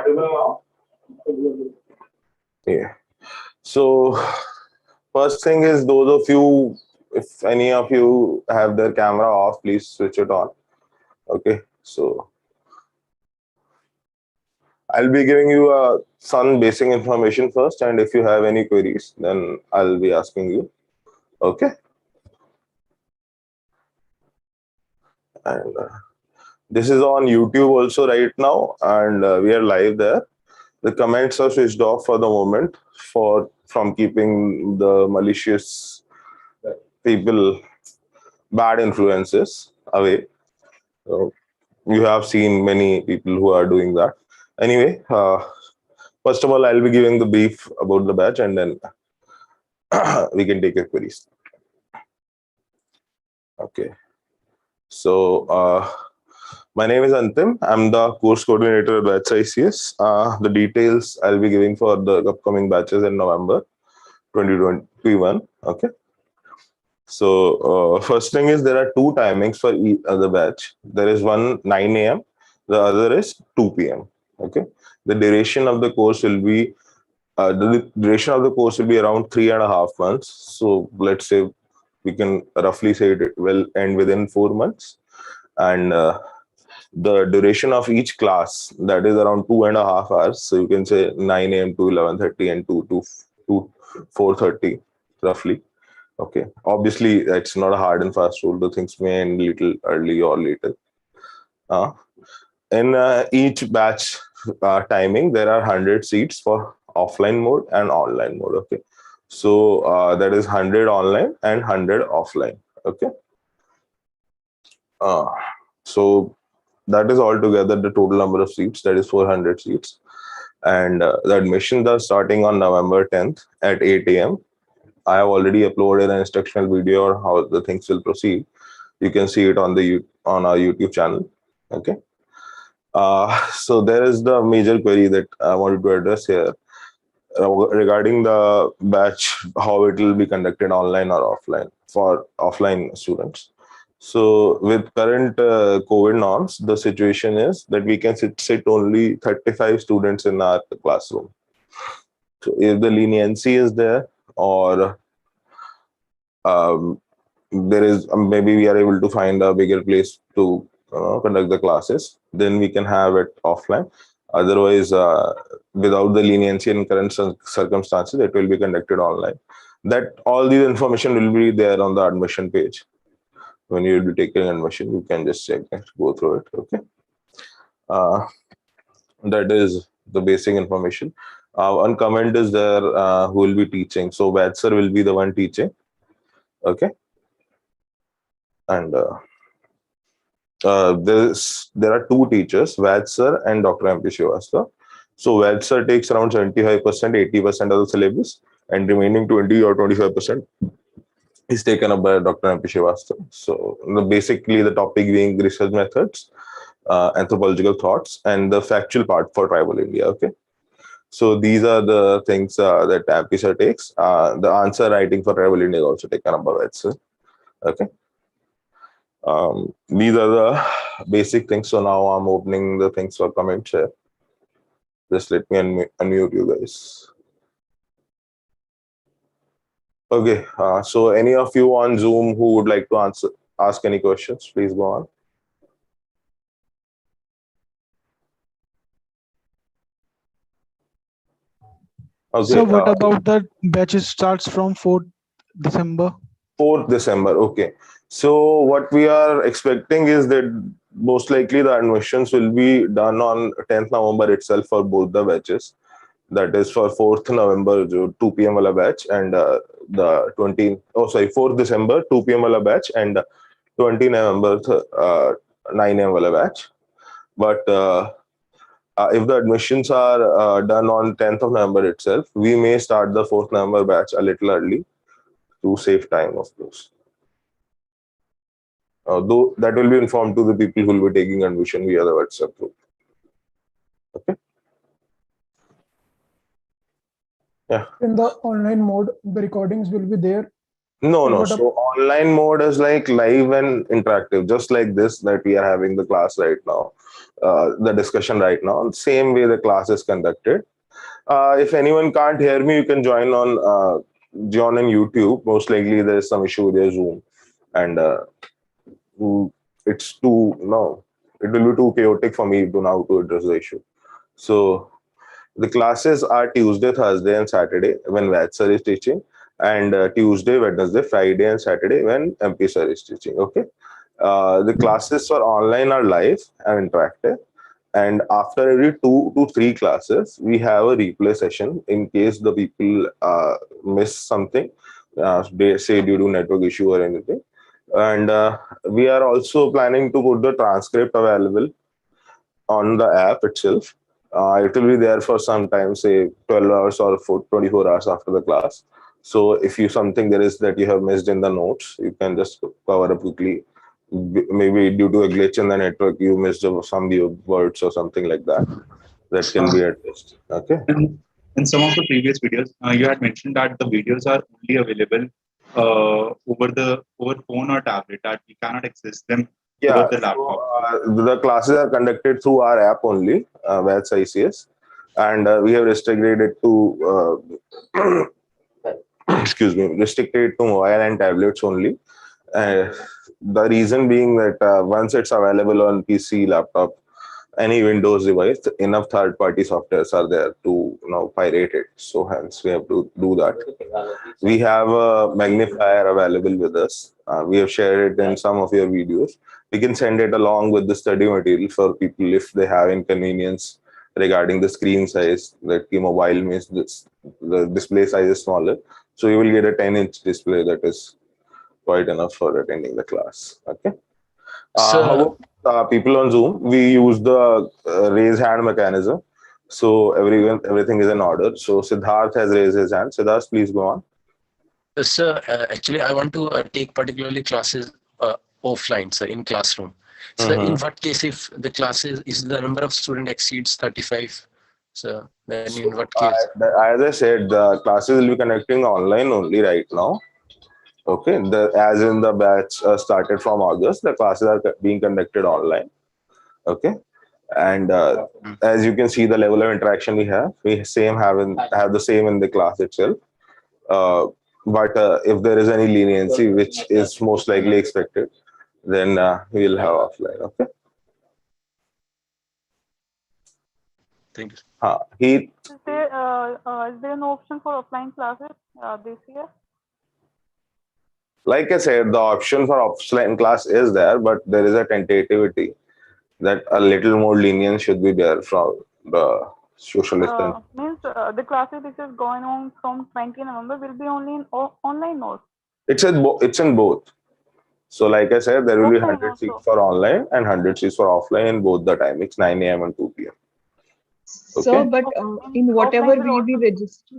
audible now? Yeah. So first thing is, those of you, if any of you have their camera off, please switch it on. Okay. So I'll be giving you some basic information first, and if you have any queries, then I'll be asking you. Okay. And this is on YouTube also right now, and we are live there. The comments are switched off for the moment from keeping the malicious people, bad influences away. So you have seen many people who are doing that. Anyway, first of all, I'll be giving the brief about the batch, and then we can take your queries. Okay. So my name is Antim. I'm the course coordinator at Batch ICS. The details I'll be giving for the upcoming batches in November 2021. Okay. So first thing is, there are two timings for each other batch. There is one 9 a.m. The other is 2 p.m. Okay. The duration of the course will be around 3.5 months. So let's say we can roughly say it will end within 4 months, and the duration of each class, that is around 2.5 hours. So you can say 9 a.m. to 11:30 and 2 to 4:30 roughly. Okay. Obviously, it's not a hard and fast rule. The things may end little early or later. In each batch timing, there are 100 seats for offline mode and online mode. Okay. So that is 100 online and 100 offline. Okay. So that is altogether the total number of seats, that is 400 seats. And the admissions are starting on November 10th at 8 a.m. I have already uploaded an instructional video on how the things will proceed. You can see it on our YouTube channel. Okay. So there is the major query that I wanted to address here regarding the batch, how it will be conducted online or offline for offline students. So with current COVID norms, the situation is that we can sit only 35 students in our classroom. So if the leniency is there, or there is maybe we are able to find a bigger place to conduct the classes, then we can have it offline. Otherwise, without the leniency in current circumstances, it will be conducted online. That all these information will be there on the admission page. When you will be taking admission, you can just check and go through it. Okay. That is the basic information. One comment is there, who will be teaching. So Vaid sir will be the one teaching. Okay. And there are two teachers, Vaid sir and Dr. MP Srivastava. So Vaid sir takes around 75%, 80% of the syllabus, and remaining 20 or 25% is taken up by Dr. MP Srivastava. So basically the topic being research methods, anthropological thoughts, and the factual part for tribal India. Okay. So these are the things that MP sir takes. The answer writing for tribal India is also taken up by Vaid sir. Okay. These are the basic things. So now I'm opening the things for comments here. Just let me unmute you guys. Okay. So any of you on Zoom who would like to ask any questions, please go on. Okay. So what about the batches starts from 4th December? 4th December. Okay. So what we are expecting is that most likely the admissions will be done on 10th November itself for both the batches. That is for 4th November 2 p.m. wala batch, and the 4th December 2 p.m. wala batch, and 20 November 9 a.m. wala batch. But if the admissions are done on 10th of November itself, we may start the 4th November batch a little early to save time, of course. Though that will be informed to the people who will be taking admission via the WhatsApp group. Okay. Yeah. In the online mode, the recordings will be there. No. So online mode is like live and interactive, just like this that we are having the class right now. the discussion right now. Same way the class is conducted. If anyone can't hear me, you can join on YouTube. Most likely there is some issue with your Zoom, and it's too no, it will be too chaotic for me to now to address the issue. So the classes are Tuesday, Thursday, and Saturday when Vaid sir is teaching, and Tuesday, Wednesday, Friday, and Saturday when MP sir is teaching. Okay. The classes for online are live and interactive. And after every 2 to 3 classes, we have a replay session in case the people miss something, they say due to network issue or anything. And we are also planning to put the transcript available on the app itself. It will be there for some time, say 12 hours or 24 hours after the class. So if you something there is that you have missed in the notes, you can just cover up quickly. Maybe due to a glitch in the network, you missed some words or something like that. That can be addressed. Okay. In some of the previous videos, you had mentioned that the videos are only available over phone or tablet, that we cannot access them over the laptop. The classes are conducted through our app only, Vaid ICS, and we have restricted it to excuse me, restricted to mobile and tablets only. The reason being that once it's available on PC, laptop, any Windows device, enough third-party softwares are there to pirate it. So hence we have to do that. We have a magnifier available with us. We have shared it in some of your videos. We can send it along with the study material for people if they have inconvenience regarding the screen size. That the mobile means the display size is smaller. So you will get a 10-inch display that is quite enough for attending the class. Okay. How about people on Zoom? We use the raise hand mechanism. So everything is in order. So Siddharth has raised his hand. Siddharth, please go on. Sir, actually, I want to take particularly classes offline, sir, in classroom. So in what case if the classes is the number of student exceeds 35? So then in what case? As I said, the classes will be conducting online only right now. Okay, as in the batch started from August, the classes are being conducted online. Okay, and as you can see, the level of interaction we have the same in the class itself. But if there is any leniency, which is most likely expected, then we'll have offline. Okay. Thank you. Heath. Is there no option for offline classes this year? Like I said, the option for offline class is there, but there is a tentativity that a little more lenience should be there from the social distance. Means the classes which is going on from 20 November will be only in online mode. It's in both. So like I said, there will be 100 seats for online and 100 seats for offline in both the timings, 9 a.m. and 2 p.m. Okay? So, but in whatever we register,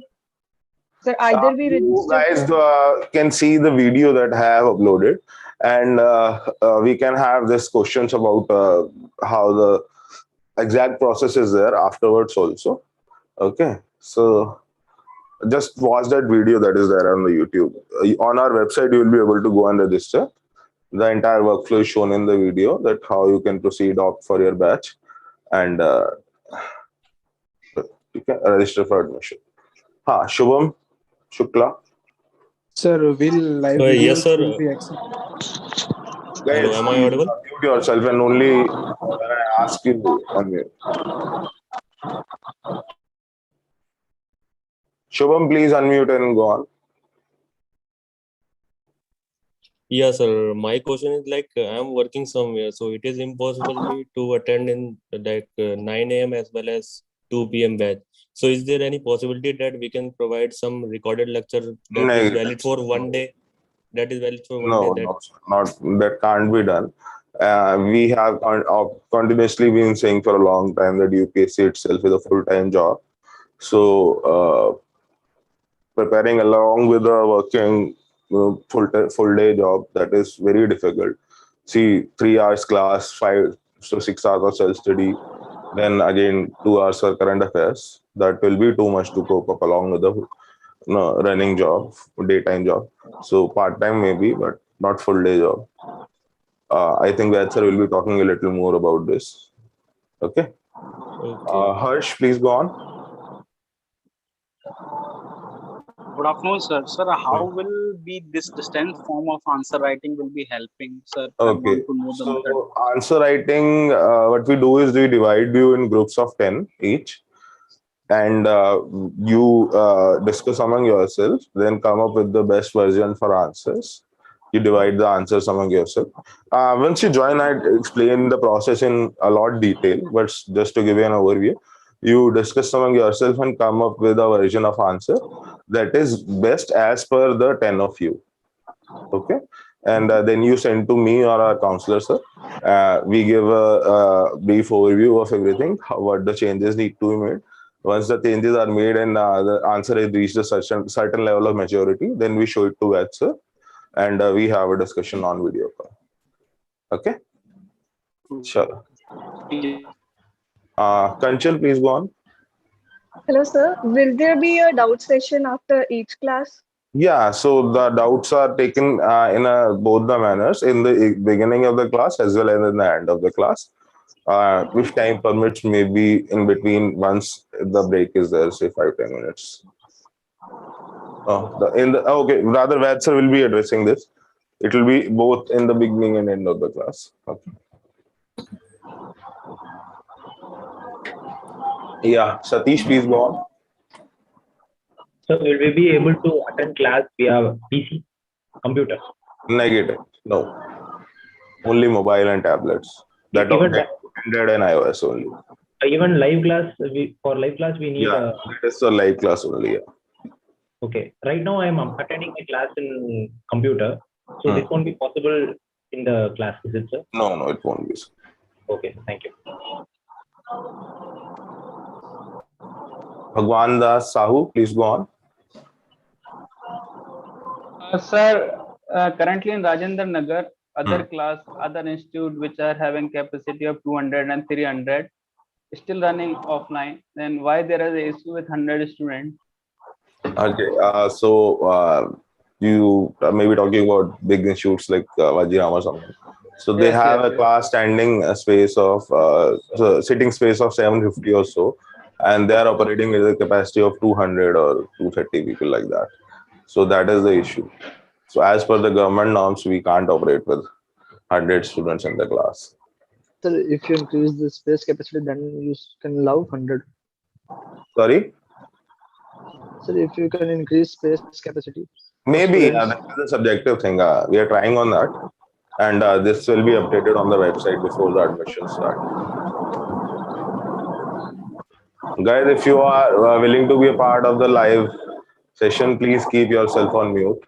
sir, either we register. You guys can see the video that I have uploaded, and we can have these questions about how the exact process is there afterwards also. Okay, so just watch that video that is there on the YouTube. On our website, you will be able to go and register. The entire workflow is shown in the video, that how you can proceed opt for your batch, and you can register for admission. Shubham Shukla. Sir, will live videos yes, sir. will be accepted? Guys, am I audible? Mute yourself, and only when I ask you unmute. Shubham, please unmute and go on. Yes, sir. My question is like I'm working somewhere, so it is impossible to attend in like 9 a.m. as well as 2 p.m. batch. So is there any possibility that we can provide some recorded lecture that is valid for one day? That is valid for one day? Not that can't be done. We have continuously been saying for a long time that UPSC itself is a full-time job. So preparing along with a working full day job, that is very difficult. See, 3 hours class, 5 to 6 hours of self-study, then again 2 hours for current affairs. That will be too much to cope up along with the running job, daytime job. So part-time maybe, but not full day job. I think Vaid sir will be talking a little more about this. Okay. Harsh, please go on. Good afternoon, sir. Sir, how will be this distance form of answer writing will be helping, sir? I Okay. want to know the method. So answer writing, what we do is we divide you in groups of 10 each, and you discuss among yourself, then come up with the best version for answers. You divide the answers among yourself. Once you join, I explain the process in a lot detail, but just to give you an overview, you discuss among yourself and come up with a version of answer that is best as per the 10 of you. Okay. And then you send to me or our counselor, sir. We give a brief overview of everything, what the changes need to be made. Once the changes are made and the answer has reached a certain level of maturity, then we show it to Vaid, sir, and we have a discussion on video call. Okay? Sure. Kanchan, please go on. Hello, sir. Will there be a doubt session after each class? Yeah, so the doubts are taken in both the manners, in the beginning of the class as well as in the end of the class. If time permits, maybe in between once the break is there, say 5-10 minutes. Okay, rather Vaid sir will be addressing this. It will be both in the beginning and end of the class. Okay. Yeah, Satish, please go on. So will we be able to attend class via PC, computer? Negative. No. Only mobile and tablets. That Android and iOS only. Even live class, for live class we need. Yeah, that is a live class only. Yeah. Okay. Right now I am attending a class in computer, so this won't be possible in the class, is it, sir? No, it won't be. Okay. Thank you. Bhagwan Das Sahu, please go on. Sir, currently in Rajendra Nagar, other institute which are having capacity of 200 and 300 still running offline. Then why there is an issue with 100 students? Okay, so you may be talking about big institutes like Vajirama or something. So they have a class standing space of sitting space of 750 or so, and they are operating with a capacity of 200 or 230 people like that. So that is the issue. So as per the government norms, we can't operate with 100 students in the class. Sir, if you increase the space capacity, then you can allow 100. Sorry? Sir, if you can increase space capacity. Maybe that is a subjective thing. We are trying on that. And this will be updated on the website before the admission start. Guys, if you are willing to be a part of the live session, please keep yourself on mute.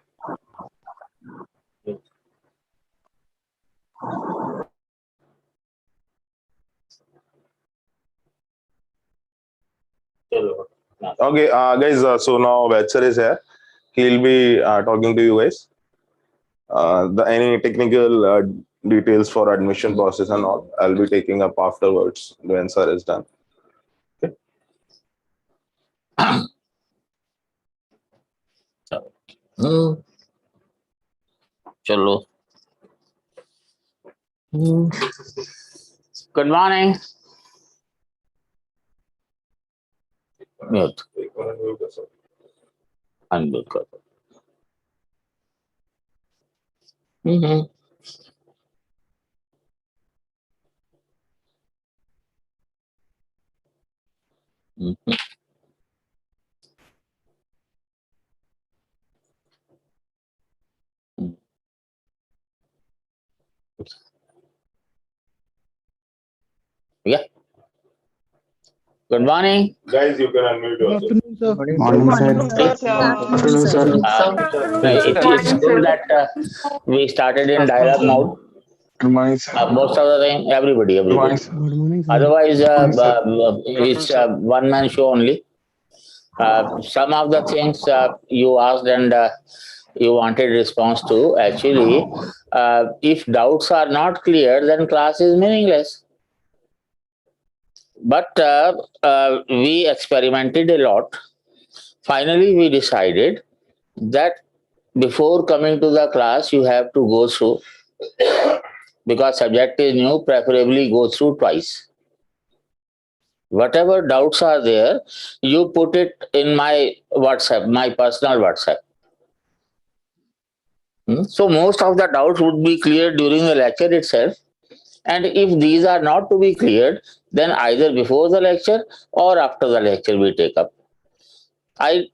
Okay, guys, so now Vaid sir is here. He'll be talking to you guys. Any technical details for admission process and all, I'll be taking up afterwards when sir is done. Okay. Chalo. Good morning. Mute. Unmute kar do. Yeah. Good morning. Guys, you can unmute yourself. Good morning, sir. It is good that we started in dialogue mode. Good morning, sir. Most of the time, everybody. Good morning, sir. Otherwise, it's a one-man show only. Some of the things you asked and you wanted response to, actually, if doubts are not clear, then class is meaningless. But we experimented a lot. Finally, we decided that before coming to the class, you have to go through, because subject is new, preferably go through twice. Whatever doubts are there, you put it in my WhatsApp, my personal WhatsApp. So most of the doubts would be cleared during the lecture itself. And if these are not to be cleared, then either before the lecture or after the lecture we take up. I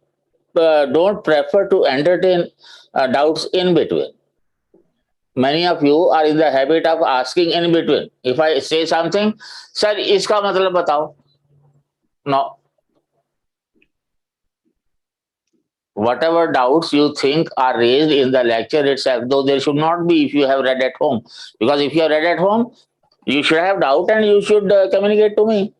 don't prefer to entertain doubts in between. Many of you are in the habit of asking in between. If I say something, sir, iska matlab batao. No. Whatever doubts you think are raised in the lecture itself, though there should not be if you have read at home. Because if you have read at home, you should have doubt and you should communicate to me.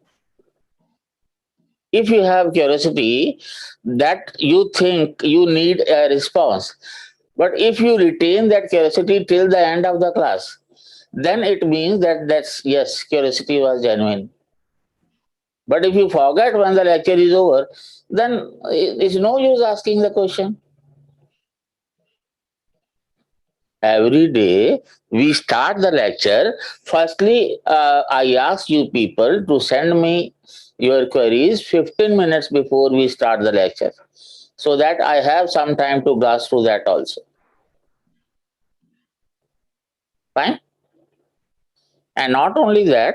If you have curiosity that you think you need a response, but if you retain that curiosity till the end of the class, then it means that yes, curiosity was genuine. But if you forget when the lecture is over, then it's no use asking the question. Every day we start the lecture. Firstly, I ask you people to send me your queries 15 minutes before we start the lecture, so that I have some time to glass through that also. Fine? And not only that,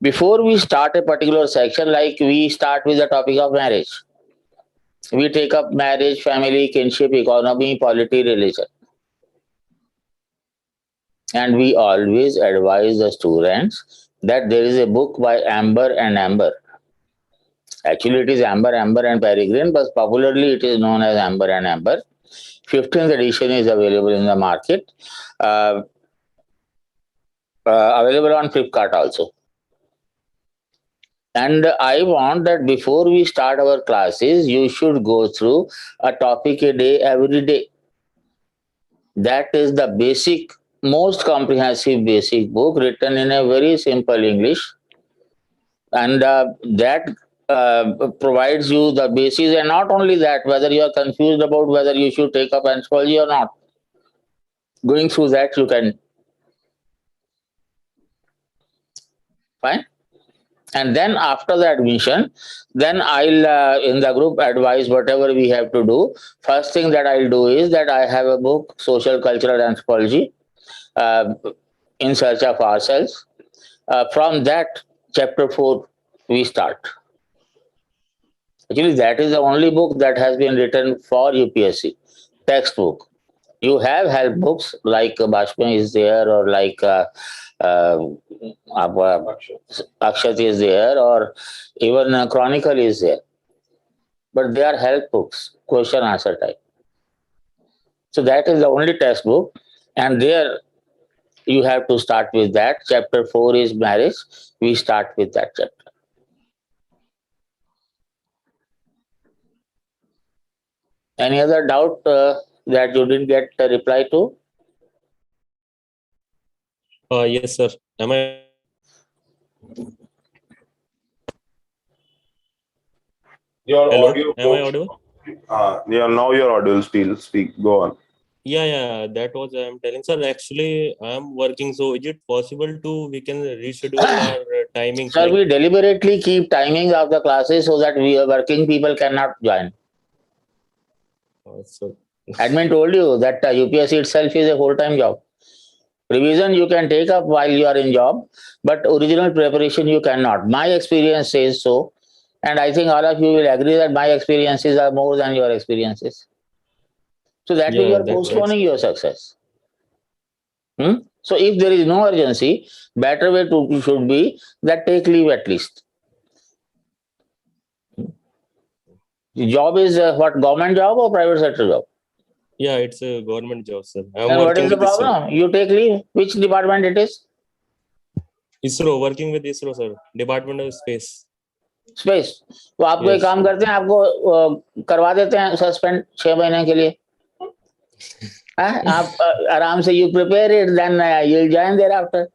before we start a particular section, like we start with the topic of marriage, we take up marriage, family, kinship, economy, polity, religion. And we always advise the students that there is a book by Amber and Amber. Actually, it is Amber, Amber and Peregrine, but popularly it is known as Amber and Amber. 15th edition is available in the market. Available on Flipkart also. And I want that before we start our classes, you should go through a topic a day every day. That is the basic, most comprehensive basic book written in a very simple English. And that provides you the basis. And not only that, whether you are confused about whether you should take up anthropology or not, going through that you can. Fine. And then after the admission, then I'll in the group advise whatever we have to do. First thing that I'll do is that I have a book, Social Cultural Anthropology, in search of ourselves. From that, chapter 4, we start. Actually, that is the only book that has been written for UPSC, textbook. You have help books like Bashma is there, or like Akshat is there, or even Chronicle is there. But they are help books, question answer type. So that is the only textbook, and there you have to start with that. Chapter 4 is marriage. We start with that chapter. Any other doubt that you didn't get a reply to? Yes, sir. Am I? Your Hello? audio. Am I audible? Yeah, now your audio still speak. Go on. Yeah, that was I'm telling, sir. Actually, I'm working. So, is it possible to we can reschedule our timings? Sir, we deliberately keep timings of the classes so that we working people cannot join. So, Admin told you that UPSC itself is a full-time job. Revision you can take up while you are in job, but original preparation you cannot. My experience says so, and I think all of you will agree that my experiences are more than your experiences. So that way you are postponing your success. So if there is no urgency, better way to should be that take leave at least. The job is what, government job or private sector job? Yeah, it's a government job, sir. Then what is the problem? You take leave. Which department it is? ISRO, working with ISRO, sir. Department of Space. Space. तो आपको एक काम करते हैं, आपको करवा देते हैं सस्पेंड 6 महीने के लिए. आप आराम से you prepare it, then you'll join thereafter.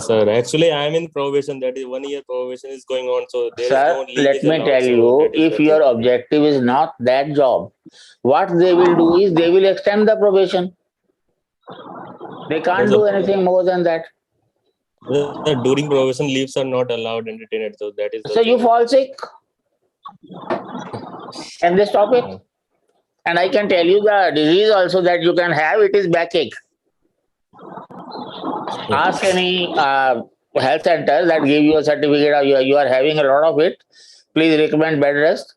Sir, actually I am in probation. That is 1 year probation is going on. So there Sir, is no leave. let me tell you, if your objective is not that job, what they will do is they will extend the probation. They can't do anything more than that. During probation, leaves are not allowed entertained. So that is the So you thing. fall sick and they stop it. And I can tell you the disease also that you can have, it is backache. Ask any health center that give you a certificate of you are having a lot of it. Please recommend bed rest.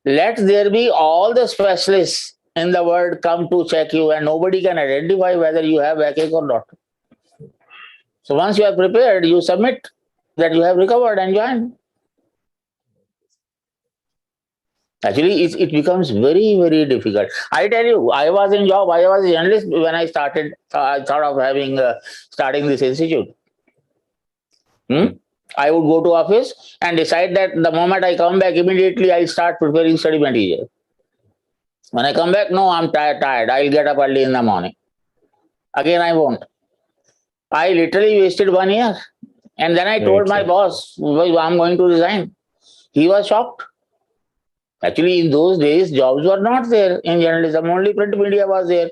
Let there be all the specialists in the world come to check you, and nobody can identify whether you have backache or not. So once you are prepared, you submit that you have recovered and join. Actually, it becomes very, very difficult. I tell you, I was in job, I was a journalist when I started, I thought of having, starting this institute. I would go to office and decide that the moment I come back, immediately I'll start preparing study material. When I come back, no, I'm tired. I'll get up early in the morning. Again, I won't. I literally wasted 1 year. And then I told my boss, I'm going to resign. He was shocked. Actually, in those days, jobs were not there in journalism. Only print media was there.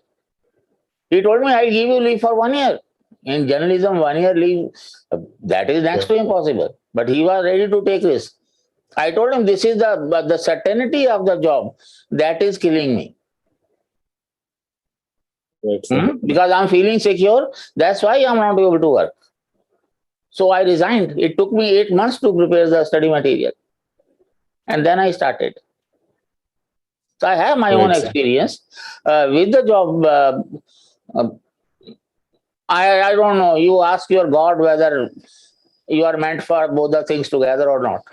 He told me, I'll give you leave for 1 year. In journalism, 1 year leave, that is next to impossible. But he was ready to take risk. I told him, this is the certainty of the job that is killing me. Because I'm feeling secure, that's why I'm not able to work. So I resigned. It took me 8 months to prepare the study material. And then I started. So I have my own experience with the job. I don't know. You ask your God whether you are meant for both the things together or not.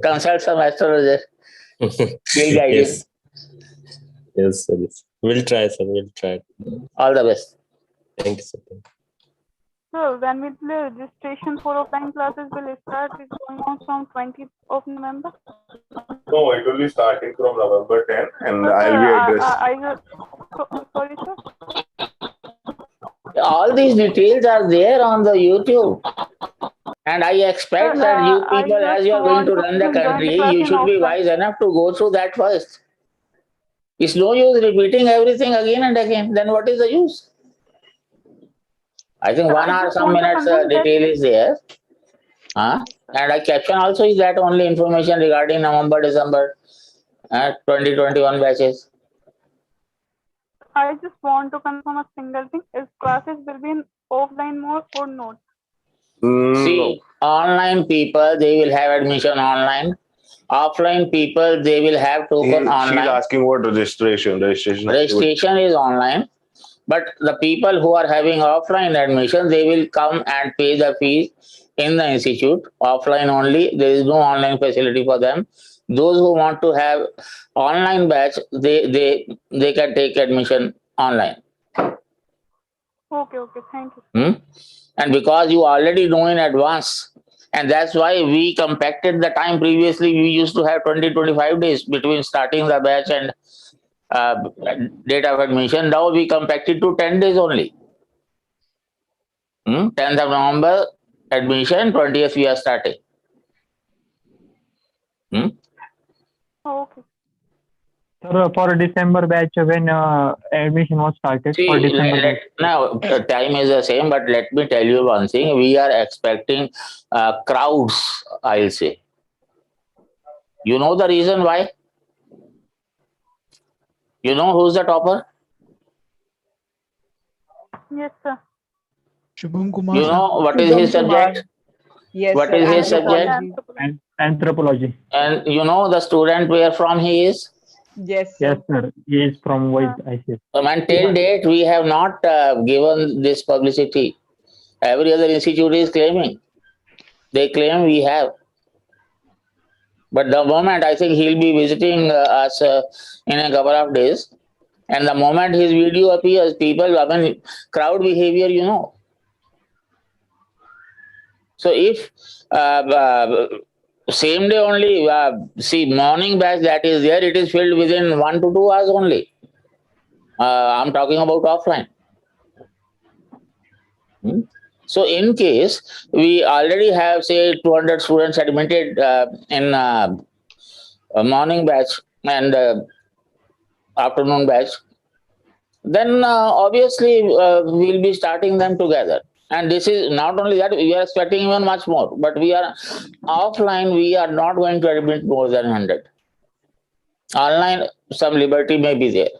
Consult some astrologer. He'll guide you. Yes, sir. Yes. We'll try, sir. We'll try. All the best. Thank you, sir. So when will the registration for offline classes will start? It's going on from 20th of November. No, it will be starting from November 10th, and So, I'll be addressing. Sorry, sir. All these details are there on the YouTube. And I expect that you people, as you are going to run the country, you should be wise enough to go through that first. It's no use repeating everything again and again. Then what is the use? I think 1 hour, some minutes detail is there. And a caption also is that only information regarding November, December 2021 batches. I just want to confirm a single thing. Is classes will be in offline mode or not? See, online people, they will have admission online. Offline people, they will have token online. She's asking what registration. Registration is online. But the people who are having offline admission, they will come and pay the fees in the institute, offline only. There is no online facility for them. Those who want to have online batch, they can take admission online. Okay, thank you. And because you already know in advance, and that's why we compacted the time. Previously, we used to have 20-25 days between starting the batch and date of admission. Now we compacted to 10 days only. 10th of November admission, 20th we are starting. Okay. Sir, for December batch, when admission was started for December batch? Now, time is the same, but let me tell you one thing. We are expecting crowds, I'll say. You know the reason why? You know who's the topper? Yes, sir. Shubham Kumar. You know what is his subject? Yes, what sir. is his subject? Anthropology. And you know the student where from he is? Yes, sir. Yes, sir. He is from Vaid, I see. Until date, we have not given this publicity. Every other institute is claiming. They claim we have. But the moment I think he'll be visiting us in a couple of days, and the moment his video appears, people, I mean, crowd behavior, you know. So if same day only, see, morning batch that is there, it is filled within 1 to 2 hours only. I'm talking about offline. So in case we already have, say, 200 students admitted in a morning batch and afternoon batch, then obviously we'll be starting them together. And this is not only that, we are expecting even much more. But we are offline, we are not going to admit more than 100. Online, some liberty may be there.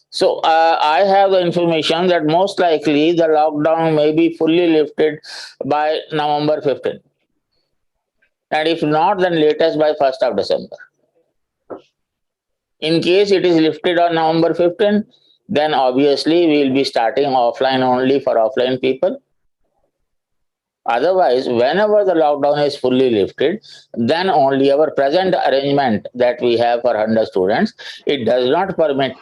So I have the information that most likely the lockdown may be fully lifted by November 15. And if not, then latest by 1st of December. In case it is lifted on November 15, then obviously we will be starting offline only for offline people. Otherwise, whenever the lockdown is fully lifted, then only our present arrangement that we have for 100 students, it does not permit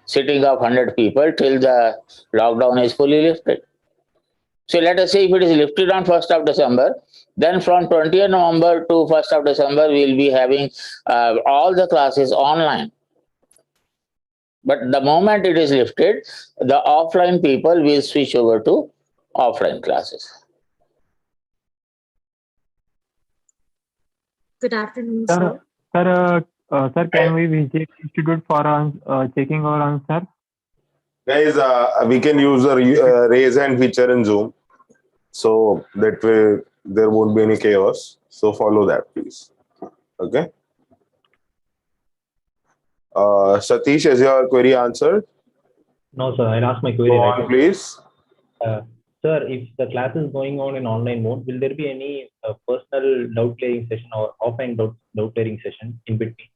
sitting of 100 people till the lockdown is fully lifted. So let us say if it is lifted on 1st of December, then from 20th November to 1st of December, we will be having all the classes online. But the moment it is lifted, the offline people will switch over to offline classes. Good afternoon, sir. Sir, can we visit institute for checking our answer? Guys, we can use the raise hand feature in Zoom. So that way there won't be any chaos. So follow that, please. Okay. Satish, is your query answered? No, sir. I'll ask my query. Go on, please. Sir, if the class is going on in online mode, will there be any personal doubt clearing session or offline doubt clearing session in between?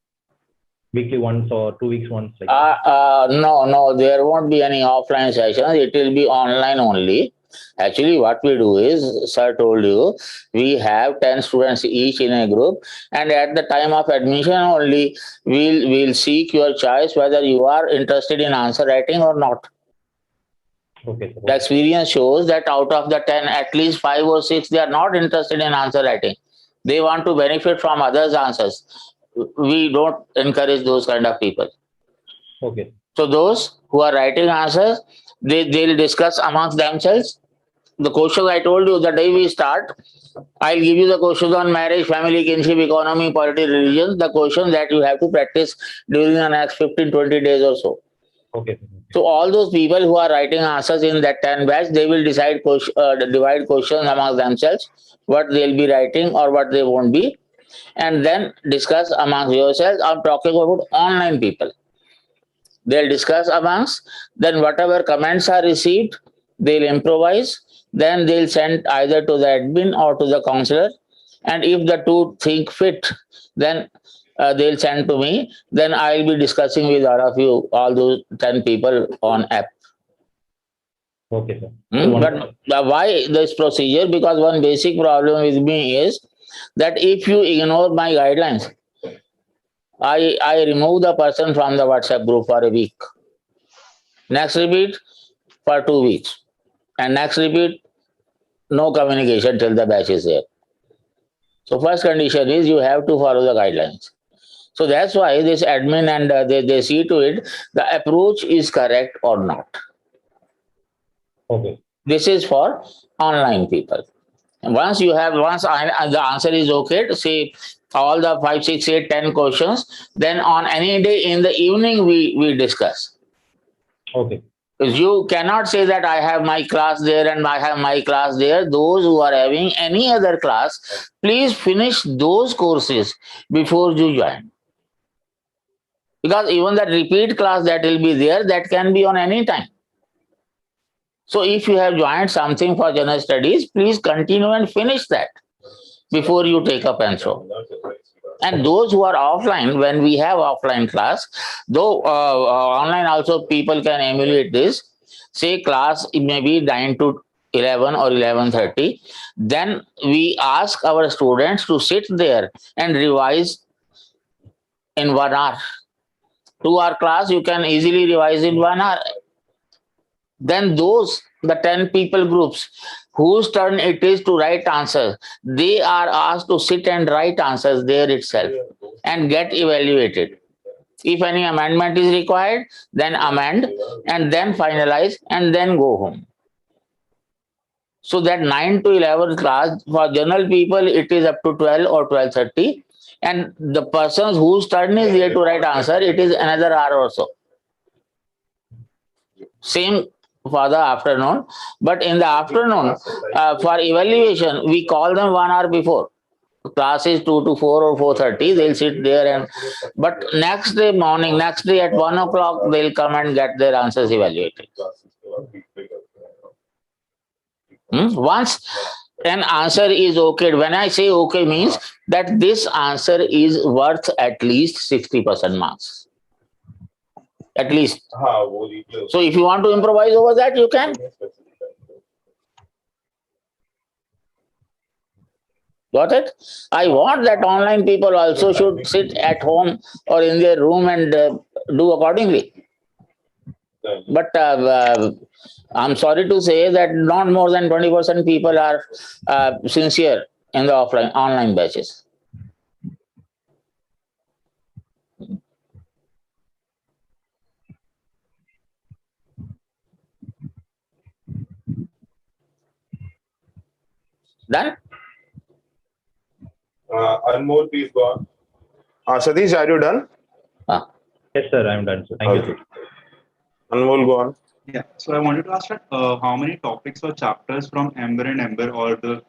Weekly once or 2 weeks once? Like no, there won't be any offline sessions. It will be online only. Actually, what we do is, sir told you, we have 10 students each in a group, and at the time of admission only, we'll seek your choice whether you are interested in answer writing or not. Okay, sir. The experience shows that out of the 10, at least 5 or 6, they are not interested in answer writing. They want to benefit from others' answers. We don't encourage those kind of people. Okay. So those who are writing answers, they'll discuss amongst themselves. The questions I told you, the day we start, I'll give you the questions on marriage, family, kinship, economy, polity, religion, the questions that you have to practice during the next 15, 20 days or so. Okay. So all those people who are writing answers in that 10 batch, they will divide questions amongst themselves, what they'll be writing or what they won't be, and then discuss amongst yourselves. I'm talking about online people. They'll discuss amongst, then whatever comments are received, they'll improvise, then they'll send either to the admin or to the counselor, and if the two think fit, then they'll send to me, then I'll be discussing with all of you, all those 10 people on app. Okay, sir. But why this procedure? Because one basic problem with me is that if you ignore my guidelines, I remove the person from the WhatsApp group for a week. Next repeat for 2 weeks. And next repeat, no communication till the batch is there. So first condition is you have to follow the guidelines. So that's why this admin and they see to it, the approach is correct or not. Okay. This is for online people. Once the answer is okay, say all the 5, 6, 8, 10 questions, then on any day in the evening we discuss. Okay. Because you cannot say that I have my class there and I have my class there. Those who are having any other class, please finish those courses before you join. Because even that repeat class that will be there, that can be on any time. So if you have joined something for general studies, please continue and finish that before you take up and so. And those who are offline, when we have offline class, though online also people can emulate this, say class it may be 9 to 11 or 11:30, then we ask our students to sit there and revise in 1 hour. 2 hour class, you can easily revise in 1 hour. Then the 10 people groups whose turn it is to write answers, they are asked to sit and write answers there itself and get evaluated. If any amendment is required, then amend and then finalize and then go home. So that 9 to 11 class, for general people, it is up to 12 or 12:30. And the person whose turn is there to write answer, it is another hour or so. Same for the afternoon, but in the afternoon, for evaluation, we call them 1 hour before. Class is 2 to 4 or 4:30. They'll sit there, and but next day morning, next day at 1 o'clock, they'll come and get their answers evaluated. Once an answer is okay, when I say okay, means that this answer is worth at least 60% marks. At least. So if you want to improvise over that, you can. Got it? I want that online people also should sit at home or in their room and do accordingly. But I'm sorry to say that not more than 20% people are sincere in the online batches. Done? Anmol, please go on. Satish, are you done? Yes, sir, I'm done. So thank you. Anmol, go on. Yeah. So I wanted to ask that how many topics or chapters from Ember and Ember or the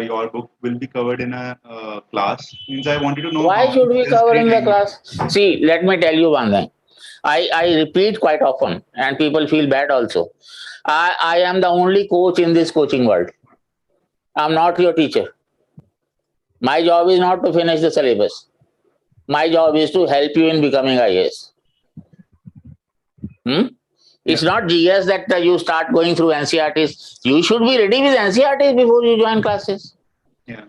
your book will be covered in a class? Means I wanted to know why should we cover in the time. class? See, let me tell you one thing. I repeat quite often, and people feel bad also. I am the only coach in this coaching world. I'm not your teacher. My job is not to finish the syllabus. My job is to help you in becoming IAS. It's not GS that you start going through NCRTs. You should be ready with NCRTs before you join classes. Yeah.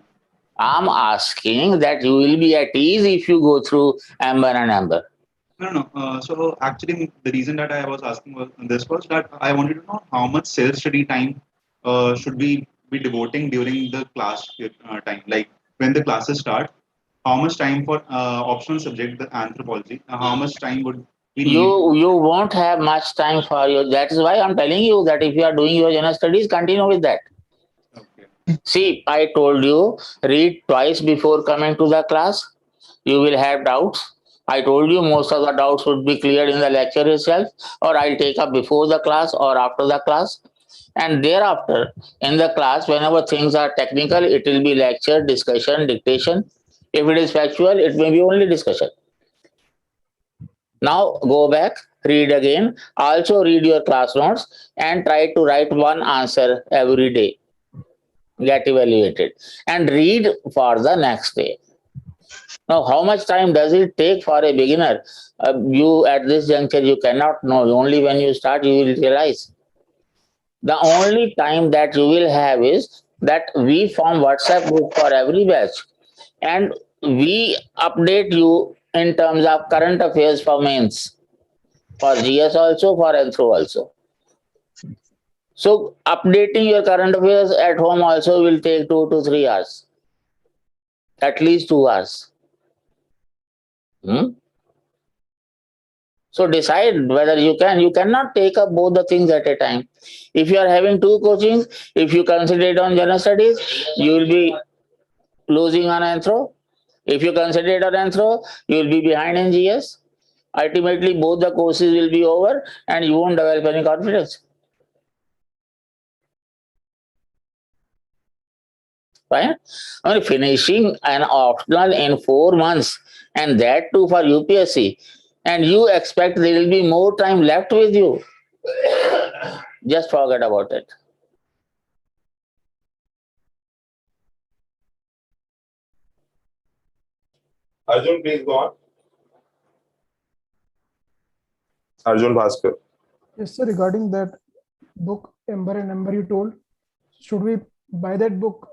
I'm asking that you will be at ease if you go through Amber and Amber. No. So actually, the reason that I was asking this was that I wanted to know how much self-study time should we be devoting during the class time. Like when the classes start, how much time for optional subject, the anthropology? How much time would we need? You won't have much time for you. That is why I'm telling you that if you are doing your general studies, continue with that. Okay. See, I told you, read twice before coming to the class. You will have doubts. I told you most of the doubts would be cleared in the lecture itself, or I'll take up before the class or after the class. And thereafter, in the class, whenever things are technical, it will be lecture, discussion, dictation. If it is factual, it may be only discussion. Now go back, read again, also read your class notes and try to write one answer every day. Get evaluated and read for the next day. Now, how much time does it take for a beginner? You at this juncture, you cannot know. Only when you start, you will realize. The only time that you will have is that we form WhatsApp group for every batch and we update you in terms of current affairs for mains, for GS also, for Anthro also. So updating your current affairs at home also will take 2 to 3 hours, at least 2 hours. So decide whether you can. You cannot take up both the things at a time. If you are having 2 coachings, if you concentrate on general studies, you will be losing on Anthro. If you concentrate on Anthro, you will be behind in GS. Ultimately, both the courses will be over and you won't develop any confidence. Fine? I mean, finishing an optional in 4 months and that too for UPSC, and you expect there will be more time left with you. Just forget about it. Arjun, please go on. Arjun Bhaskar. Yes, sir. Regarding that book, Ember and Ember, you told, should we buy that book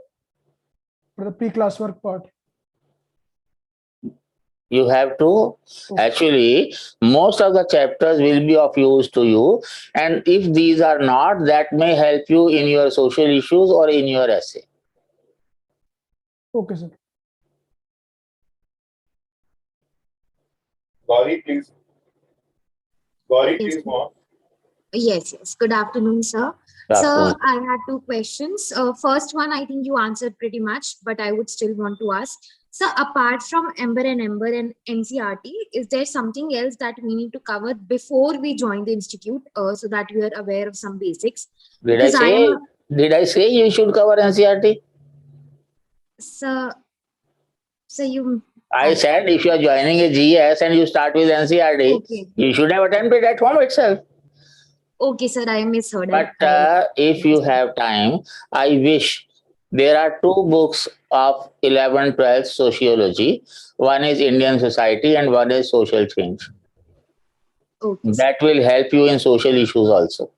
for the pre-class work part? You have to. Actually, most of the chapters will be of use to you. And if these are not, that may help you in your social issues or in your essay. Okay, sir. Gauri, please. Gauri, please go on. Yes. Good afternoon, sir. Sir, I had 2 questions. First one, I think you answered pretty much, but I would still want to ask. So apart from Ember and NCRT, is there something else that we need to cover before we join the institute, so that we are aware of some basics? Did I say? Did I say you should cover NCRT? So you. I said if you are joining a GS and you start with NCRT, Okay. you should have attempted at home itself. Okay, sir, I misheard. But if you have time, I wish there are two books of 11th, 12th sociology. One is Indian Society and one is Social Change. Okay. That will help you in social issues also.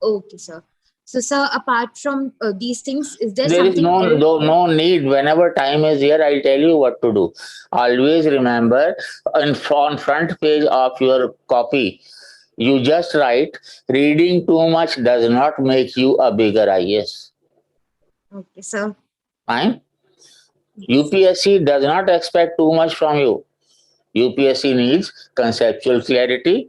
Okay, sir. So, sir, apart from these things, is there There is something else? no need. Whenever time is here, I'll tell you what to do. Always remember on front page of your copy, you just write, reading too much does not make you a bigger IS. Okay, sir. Fine? UPSC does not expect too much from you. UPSC needs conceptual clarity,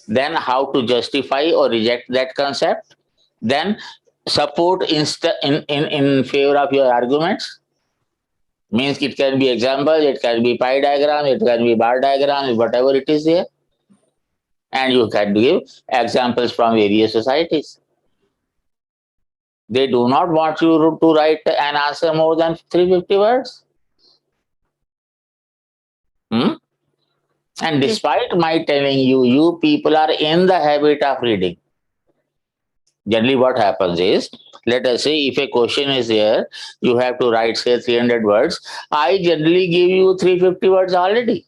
then how to justify or reject that concept, then support in favor of your arguments. Means it can be example, it can be pie diagram, it can be bar diagram, whatever it is there. And you can give examples from various societies. They do not want you to write an answer more than 350 words. And despite my telling you, you people are in the habit of reading. Generally, what happens is, let us say if a question is there, you have to write, say, 300 words. I generally give you 350 words already.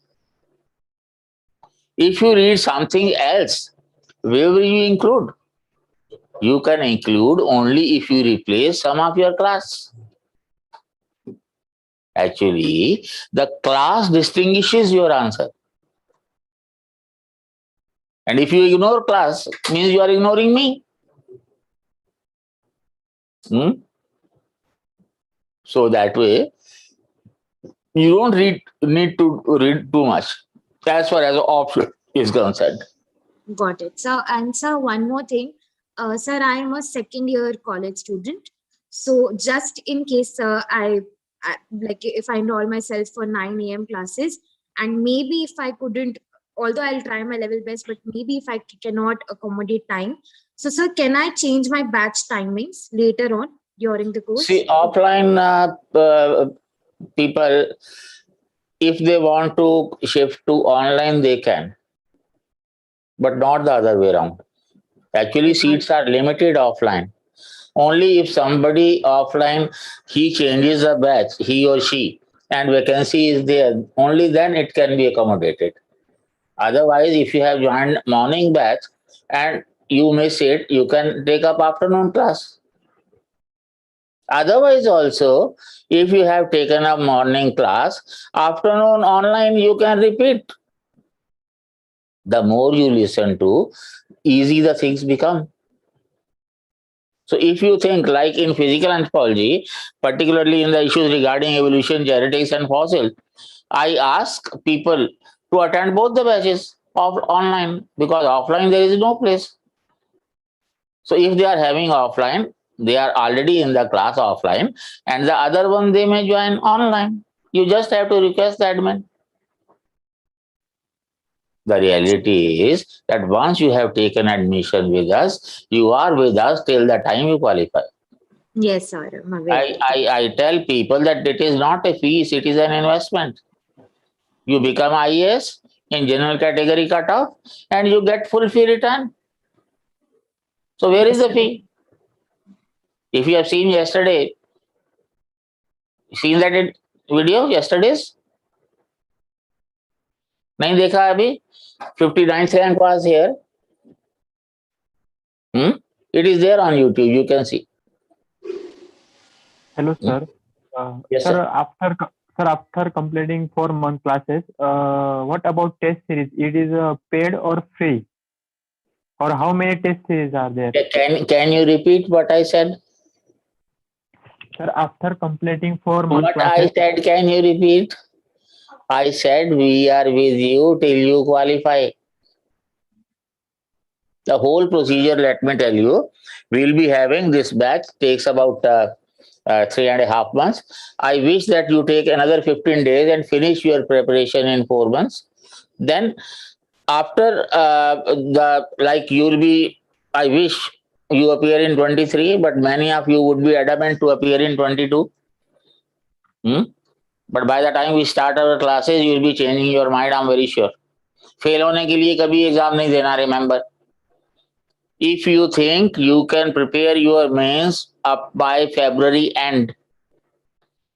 If you read something else, where will you include? You can include only if you replace some of your class. Actually, the class distinguishes your answer. And if you ignore class, means you are ignoring me. So that way, you don't need to read too much as far as the option is concerned. Got it. So, and sir, one more thing. Sir, I am a second year college student. So just in case I like if I enroll myself for 9 a.m. classes, and maybe if I couldn't, although I'll try my level best, but maybe if I cannot accommodate time. So, sir, can I change my batch timings later on during the course? See, offline people, if they want to shift to online, they can, but not the other way around. Actually, seats are limited offline. Only if somebody offline, he changes a batch, he or she, and vacancy is there, only then it can be accommodated. Otherwise, if you have joined morning batch and you miss it, you can take up afternoon class. Otherwise, also, if you have taken up morning class, afternoon online, you can repeat. The more you listen to, easy the things become. So if you think like in physical anthropology, particularly in the issues regarding evolution, genetics, and fossil, I ask people to attend both the batches of online because offline there is no place. So if they are having offline, they are already in the class offline, and the other one they may join online. You just have to request the admin. The reality is that once you have taken admission with us, you are with us till the time you qualify. Yes, sir. I'm aware. I tell people that it is not a fees, it is an investment. You become IAS in general category cutoff and you get full fee return. So where is the fee? If you have seen yesterday, seen that in video yesterday's? नहीं देखा अभी? 59th rank was here. It is there on YouTube. You can see. Hello, sir. Yes, sir. After completing 4-month classes, what about test series? It is paid or free? Or how many test series are there? Can you repeat what I said? Sir, after completing 4-month classes. What I said, can you repeat? I said we are with you till you qualify. The whole procedure, let me tell you, we'll be having this batch, takes about 3.5 months. I wish that you take another 15 days and finish your preparation in 4 months. Then after you'll be, I wish you appear in 23, but many of you would be adamant to appear in 22. But by the time we start our classes, you'll be changing your mind, I'm very sure. Fail होने के लिए कभी exam नहीं देना, remember. If you think you can prepare your mains up by February end,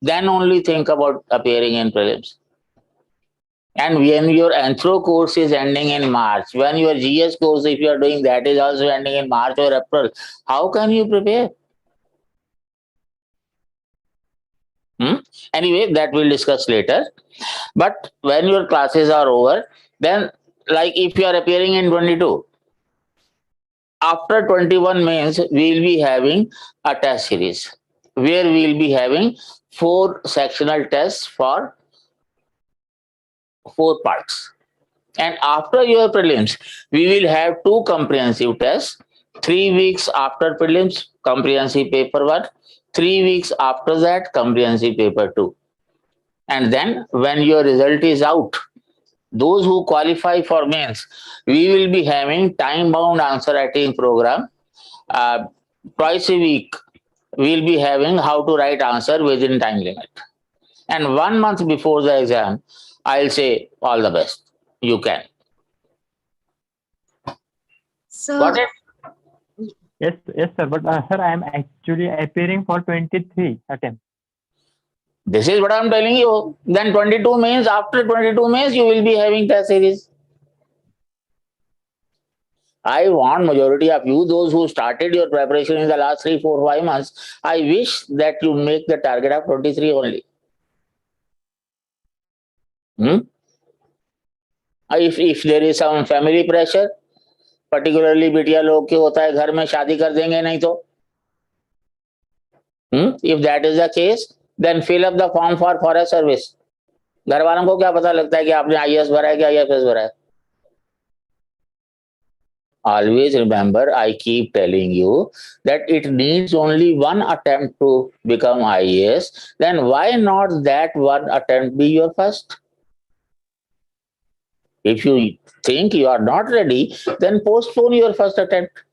then only think about appearing in prelims. And when your anthro course is ending in March, when your GS course, if you are doing that, is also ending in March or April, how can you prepare? Anyway, that we'll discuss later. But when your classes are over, then like if you are appearing in 22, after 21 mains, we'll be having a test series where we'll be having 4 sectional tests for 4 parts. And after your prelims, we will have 2 comprehensive tests. 3 weeks after prelims, comprehensive paper 1. 3 weeks after that, comprehensive paper 2. And then when your result is out, those who qualify for mains, we will be having time-bound answer writing program. Twice a week, we'll be having how to write answer within time limit. And 1 month before the exam, I'll say all the best. You can. So, got it? Yes, sir. But sir, I am actually appearing for 23 attempt. This is what I'm telling you. Then 22 means after 22 means you will be having test series. I want majority of you, those who started your preparation in the last 3, 4, 5 months, I wish that you make the target of 23 only. If there is some family pressure, particularly बिटिया लोग के होता है घर में शादी कर देंगे नहीं तो. If that is the case, then fill up the form for forest service. घर वालों को क्या पता लगता है कि आपने IAS भरा है कि IFS भरा है. Always remember, I keep telling you that it needs only 1 attempt to become IAS. Then why not that 1 attempt be your first? If you think you are not ready, then postpone your first attempt.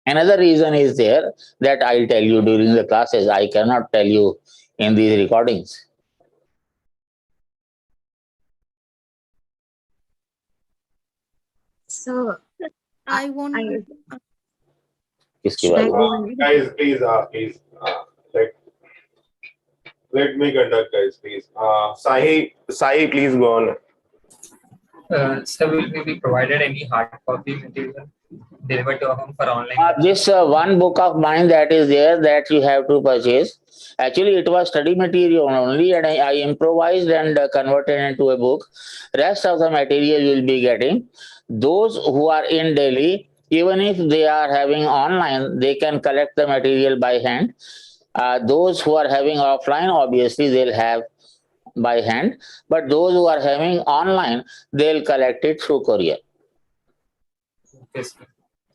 Another reason is there that I'll tell you during the classes. I cannot tell you in these recordings. So, I want. Should I go ahead? Guys, please, let me conduct, guys, please. Sahi, please go on. Sir, will we be provided any hard copy material delivered to home for online? This one book of mine that is there that you have to purchase. Actually, it was study material only, and I improvised and converted into a book. Rest of the material you will be getting. Those who are in Delhi, even if they are having online, they can collect the material by hand. Those who are having offline, obviously they'll have by hand, but those who are having online, they'll collect it through courier. Okay, sir.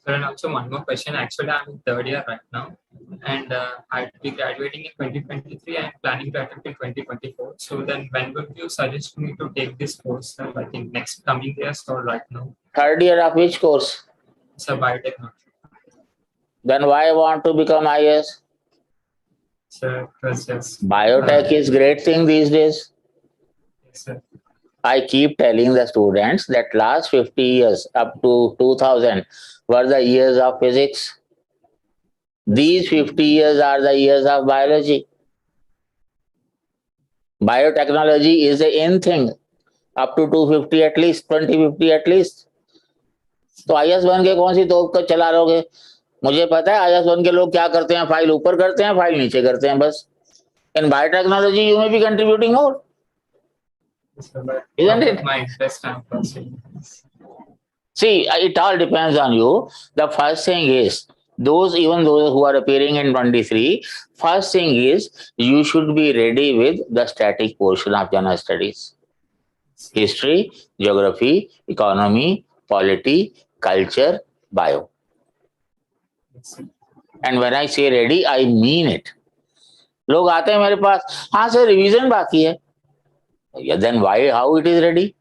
Sir, and also one more question. Actually, I'm in 3rd year right now, and I'll be graduating in 2023 and planning to attempt in 2024. So then when would you suggest me to take this course, sir? I think next coming years or right now? 3rd year of which course? Sir, biotechnology. Then why want to become IAS? Sir, just Biotech is great thing these days. Yes, sir. I keep telling the students that last 50 years up to 2000 were the years of physics. These 50 years are the years of biology. Biotechnology is a in thing up to 250 at least, 2050 at least. तो IAS बन के कौन सी तोप कर चला रहोगे? मुझे पता है IAS बन के लोग क्या करते हैं, फाइल ऊपर करते हैं, फाइल नीचे करते हैं बस. In biotechnology, you may be contributing more. Isn't it? My interest I'm pursuing. See, it all depends on you. The first thing is, even those who are appearing in 23, first thing is, you should be ready with the static portion of general studies. History, geography, economy, polity, culture, bio. And when I say ready, I mean it. लोग आते हैं मेरे पास, हाँ sir revision बाकी है. Then why, how it is ready?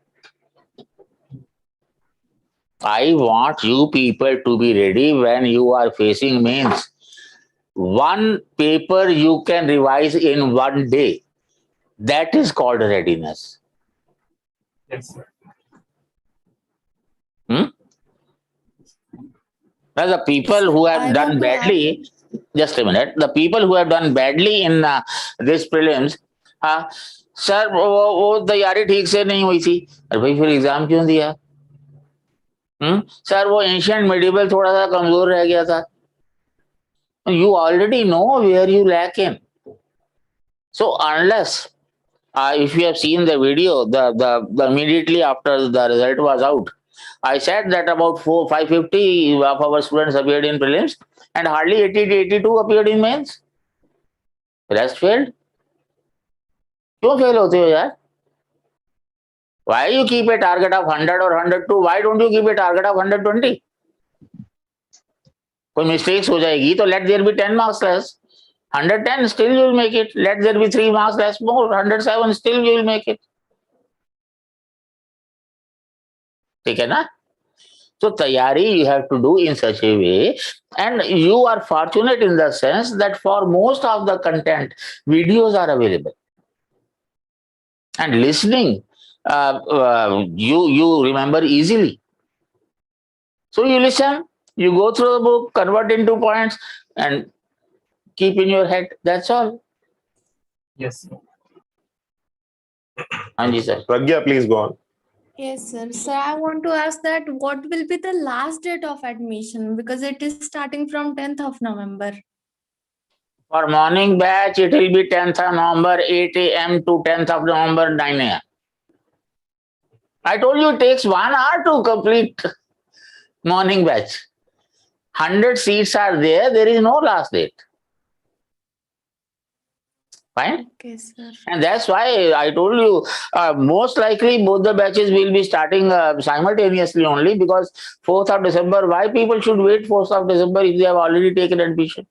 I want you people to be ready when you are facing mains. One paper you can revise in one day. That is called readiness. Yes, sir. Now the people who have done badly, just a minute, the people who have done badly in this prelims, sir वो तैयारी ठीक से नहीं हुई थी. अरे भाई फिर एग्जाम क्यों दिया? सर वो एंशिएंट मेडिवल थोड़ा सा कमजोर रह गया था. You already know where you lack in. So unless if you have seen the video, the immediately after the result was out, I said that about 550 of our students appeared in prelims and hardly 80 to 82 appeared in mains. Rest failed. क्यों fail होते हो यार? Why you keep a target of 100 or 102? Why don't you keep a target of 120? कोई mistakes हो जाएगी तो let there be 10 marks less. 110 still you will make it. Let there be 3 marks less more. 107 still you will make it. ठीक है ना? So tayari you have to do in such a way, and you are fortunate in the sense that for most of the content videos are available, and listening you remember easily. So you listen, you go through the book, convert into points, and keep in your head. That's all. Yes. Anji sir. Pragya, please go on. Yes, sir. So I want to ask that what will be the last date of admission, because it is starting from 10th of November. For morning batch, it will be 10th of November, 8 a.m. to 10th of November, 9 a.m. I told you it takes 1 hour to complete morning batch. 100 seats are there. There is no last date. Fine? Okay, sir. And that's why I told you, most likely both the batches will be starting simultaneously only, because 4th of December, why people should wait 4th of December if they have already taken admission?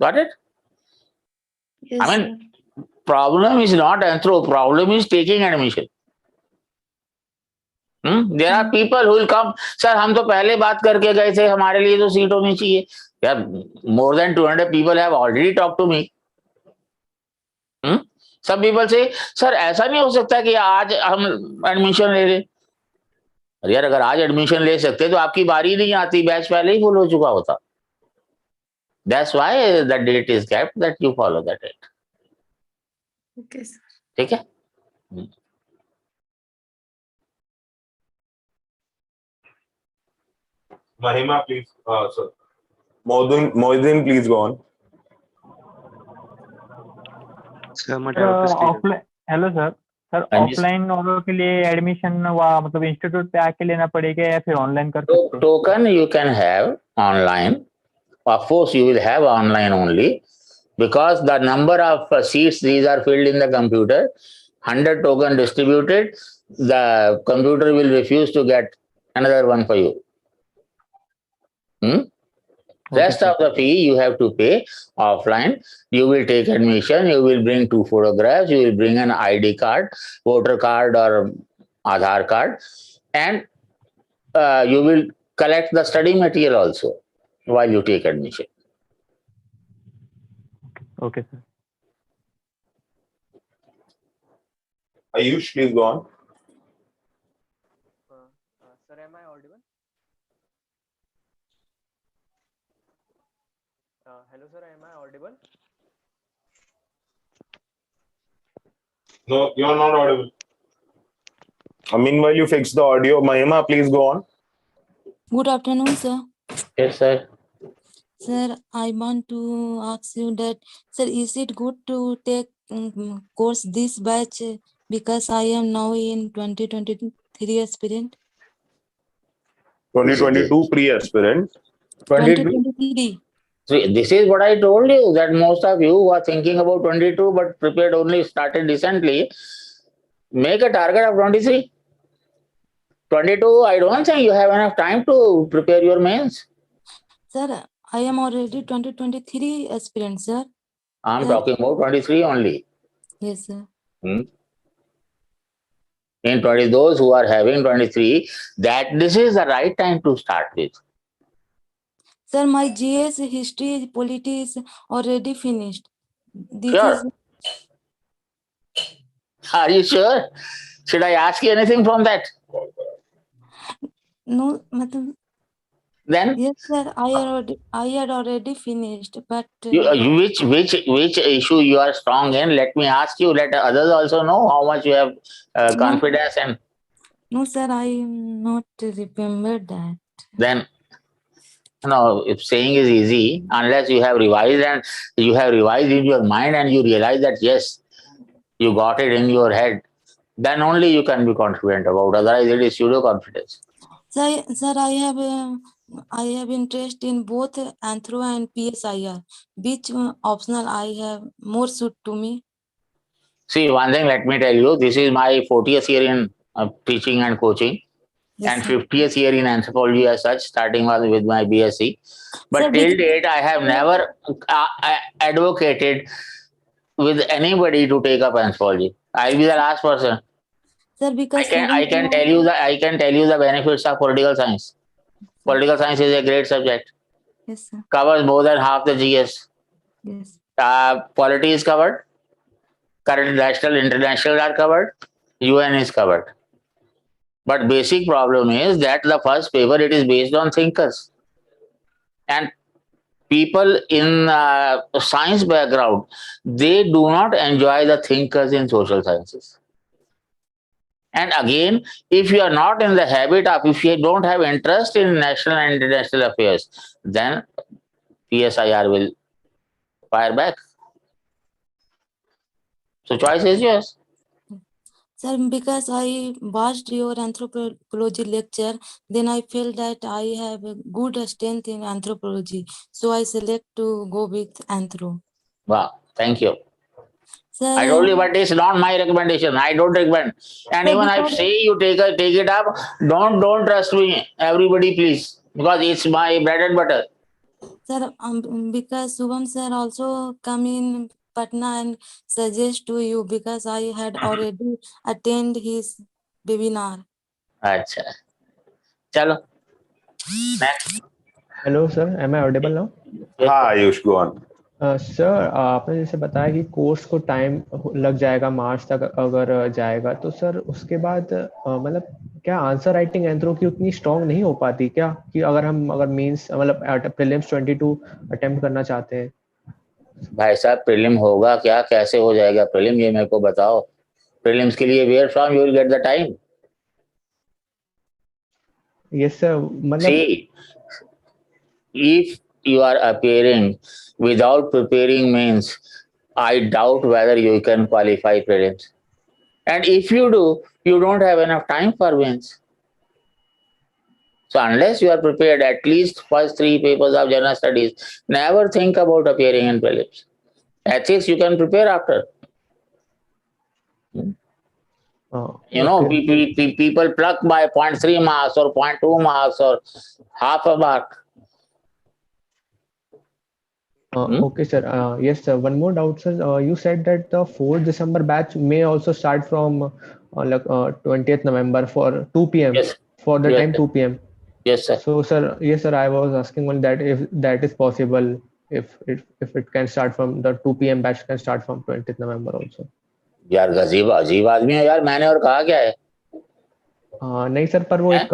Got it? Yes, I mean, problem is not anthro, problem is taking admission. There are people who will come, sir, हम तो पहले बात करके गए थे, हमारे लिए तो सीट होनी चाहिए. Yeah, more than 200 people have already talked to me. Some people say, sir, ऐसा नहीं हो सकता कि आज हम एडमिशन ले लें. अरे यार, अगर आज एडमिशन ले सकते तो आपकी बारी नहीं आती, बैच पहले ही फुल हो चुका होता. That's why the date is kept, that you follow that date. Okay, sir. ठीक है? Mahima, please. Sir. Moidin, please go on. Hello sir. Sir offline वालों के लिए एडमिशन मतलब इंस्टीट्यूट पे आके लेना पड़ेगा या फिर ऑनलाइन कर सकते हैं? Token you can have online. Of course, you will have online only, because the number of seats these are filled in the computer. 100 token distributed, the computer will refuse to get another one for you. Rest of the fee you have to pay offline. You will take admission, you will bring 2 photographs, you will bring an ID card, voter card or Aadhaar card, and you will collect the study material also while you take admission. Okay, sir. Ayush, please go on. Sir, am I audible? Hello, sir, am I audible? No, you're not audible. Meanwhile, you fix the audio. Mahima, please go on. Good afternoon, sir. Yes, sir. Sir, I want to ask you that, sir, is it good to take course this batch, because I am now in 2023 aspirant? 2022 pre-aspirant. 2023. See, this is what I told you, that most of you who are thinking about 22 but prepared only started recently, make a target of 23. 22, I don't think you have enough time to prepare your mains. Sir, I am already 2023 aspirant, sir. I'm talking about 23 only. Yes, sir. In 20, those who are having 23, that this is the right time to start with. Sir, my GS history politics already finished. This Sure. is. Are you sure? Should I ask you anything from that? No, madam. Then? Yes, sir. I had already finished, but Which issue you are strong in? Let me ask you. Let others also know how much you have confidence in. No, sir. I not remember that. Then, no. If saying is easy, unless you have revised and you have revised in your mind and you realize that yes, you got it in your head, then only you can be confident about. Otherwise, it is pseudo confidence. Sir, I have interest in both Anthro and PSIR. Which optional I have more suit to me? See, one thing, let me tell you, this is my 40th year in teaching and coaching, and 50th year in anthropology as such, starting with my BSc. But Sir, till date, I have never advocated with anybody to take up anthropology. I'll be the last person. Sir, because I can tell you the benefits of political science. Political science is a great subject. Yes, sir. Covers more than half the GS. Yes. Polity is covered. Current national, international are covered. UN is covered. But basic problem is that the first paper, it is based on thinkers. And people in science background, they do not enjoy the thinkers in social sciences. And again, if you are not in the habit of, if you don't have interest in national and international affairs, then PSIR will fire back. So choice is yours. Sir, because I watched your anthropology lecture, then I felt that I have a good strength in anthropology. So I select to go with anthro. Wow, thank you. Sir, I told you, but it's not my recommendation. I don't recommend. And even I say you take it up, don't trust me. Everybody, please, because it's my bread and butter. Sir, because Subham sir also come in Patna and suggest to you because I had already attended his webinar. Acha. Chalo. Next. Hello, sir. Am I audible now? हाँ Ayush go on. Sir आपने जैसे बताया कि course को time लग जाएगा मार्च तक अगर जाएगा तो सर उसके बाद मतलब क्या आंसर राइटिंग एंथ्रो की उतनी स्ट्रांग नहीं हो पाती क्या कि अगर मेंस मतलब प्रीलिम्स 22 अटेम्प्ट करना चाहते हैं? भाई साहब प्रीलिम होगा क्या, कैसे हो जाएगा प्रीलिम, ये मेरे को बताओ. प्रीलिम्स के लिए where from you will get the time. Yes sir मतलब See, if you are appearing without preparing means, I doubt whether you can qualify prelims. And if you do, you don't have enough time for means. So unless you are prepared at least first 3 papers of general studies, never think about appearing in prelims. Ethics you can prepare after. You know, people pluck by 0.3 marks or 0.2 marks or half a mark. Okay, sir. Yes, sir. One more doubt, sir. You said that the 4th December batch may also start from 20th November for 2 p.m. Yes. For the Yes, time sir. 2 p.m. Yes, sir. So, sir, yes, sir. I was asking one that if that is possible, if it can start from the 2 p.m. batch can start from 20th November also. यार गजीब अजीब आदमी है यार, मैंने और कहा क्या है? नहीं सर, पर वो एक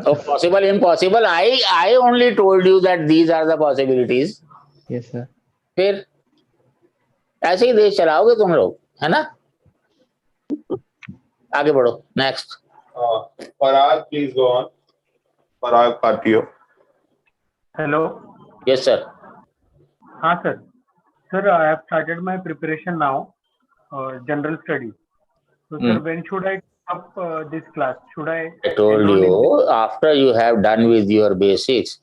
So possible, impossible. I only told you that these are the possibilities. Yes, sir. फिर ऐसे ही देश चलाओगे तुम लोग, है ना? आगे बढ़ो. Next. Parag, please go on. Parag Patiyo. Hello. Yes, sir. हाँ sir. Sir, I have started my preparation now, general study. So sir, when should I up this class? Should I told enroll in you after you have done with your basics,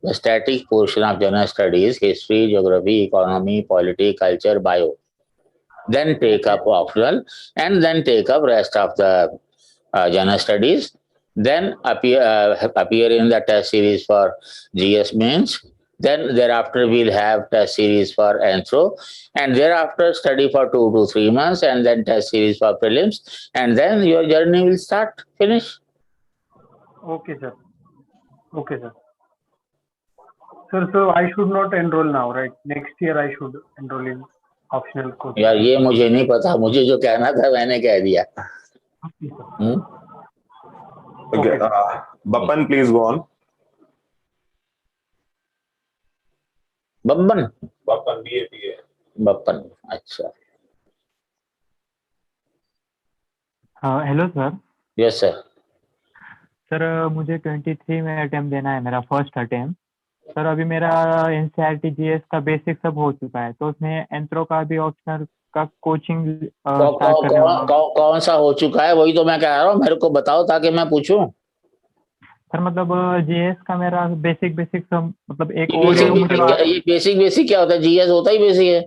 the static portion of general studies, history, geography, economy, polity, culture, bio. Then take up optional and then take up rest of the general studies. then appear in the test series for GS mains. Then thereafter we'll have test series for Anthro, and thereafter study for 2 to 3 months, and then test series for prelims, and then your journey will start. Finish. Okay, sir. Okay, sir. Sir, so I should not enroll now, right? Next year I should enroll in optional course. यार ये मुझे नहीं पता, मुझे जो कहना था मैंने कह दिया. Okay. Bappan, please go on. Babban. Bappan, BA. Bappan. अच्छा. Hello sir. Yes sir. Sir मुझे 23 में अटेम्प्ट देना है, मेरा फर्स्ट अटेम्प्ट. सर अभी मेरा एनसीईआरटी जीएस का बेसिक सब हो चुका है, तो उसमें एंथ्रो का भी ऑप्शनल का कोचिंग स्टार्ट करने वाला हूं. कौन सा हो चुका है वही तो मैं कह रहा हूँ, मेरे को बताओ ताकि मैं पूछूं. सर मतलब जीएस का मेरा बेसिक सब मतलब एक ऑडियो मुझे ये बेसिक क्या होता है? जीएस होता ही बेसिक है.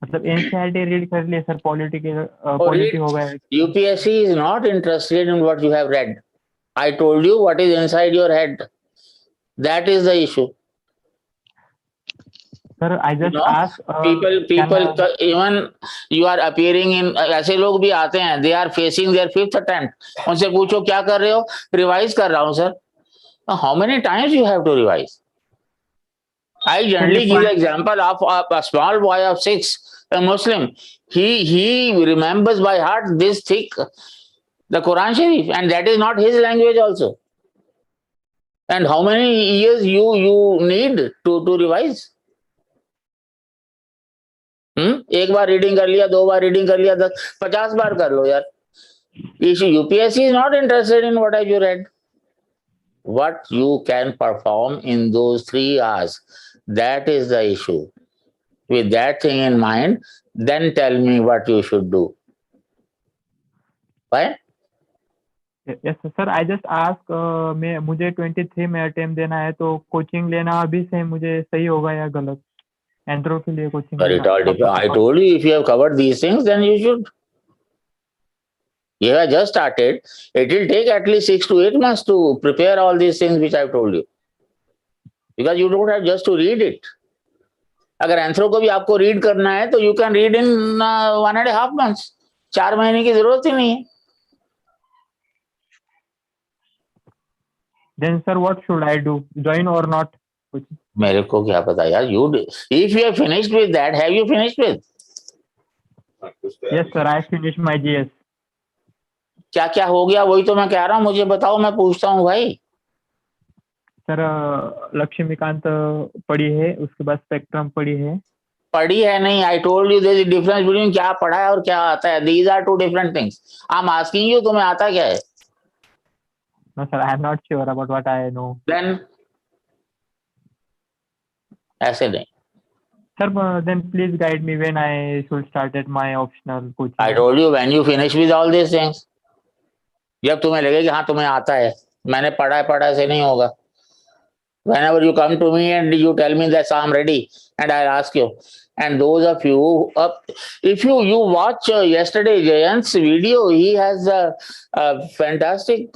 मतलब एनसीईआरटी रीड कर लिए सर, पॉलिटी हो गया. UPSC is not interested in what you have read. I told you what is inside your head. That is the issue. Sir, I just ask people even you are appearing in, ऐसे लोग भी आते हैं, they are facing their 5th attempt. उनसे पूछो क्या कर रहे हो? रिवाइज कर रहा हूँ sir. How many times you have to revise? I generally give the example of a small boy of 6, a Muslim. He remembers by heart this thick the Quran Sharif, and that is not his language also. And how many years you need to revise? एक बार reading कर लिया, 2 बार reading कर लिया, 50 बार कर लो यार. UPSC is not interested in what have you read. What you can perform in those 3 hours, that is the issue. With that thing in mind, then tell me what you should do. Why? Yes sir, I just ask मुझे 23 में attempt देना है, तो coaching लेना अभी से मुझे सही होगा या गलत? एंथ्रो के लिए coaching But it all depends. I told you, if you have covered these things, then you should. You have just started. It will take at least 6 to 8 months to prepare all these things which I have told you. Because you don't have just to read it. अगर anthro को भी आपको read करना है तो you can read in 1.5 months. 4 महीने की जरूरत ही नहीं है. Then sir, what should I do? Join or not? मेरे को क्या पता यार. If you have finished with that, have you finished with? Yes sir, I finished my GS. क्या क्या हो गया वही तो मैं कह रहा हूँ, मुझे बताओ, मैं पूछता हूँ भाई. सर लक्ष्मीकांत पढ़ी है, उसके बाद स्पेक्ट्रम पढ़ी है. पढ़ी है नहीं. I told you there is difference between क्या पढ़ा है और क्या आता है. These are 2 different things. I am asking you, तुम्हें आता क्या है? No sir, I am not sure about what I know. Then ऐसे नहीं. Sir, then please guide me when I should start at my optional coaching. I told you when you finish with all these things. जब तुम्हें लगे कि हाँ तुम्हें आता है, मैंने पढ़ा से नहीं होगा. Whenever you come to me and you tell me that I am ready, and I'll ask you. And those of you, if you watch yesterday Jayant's video, he has fantastic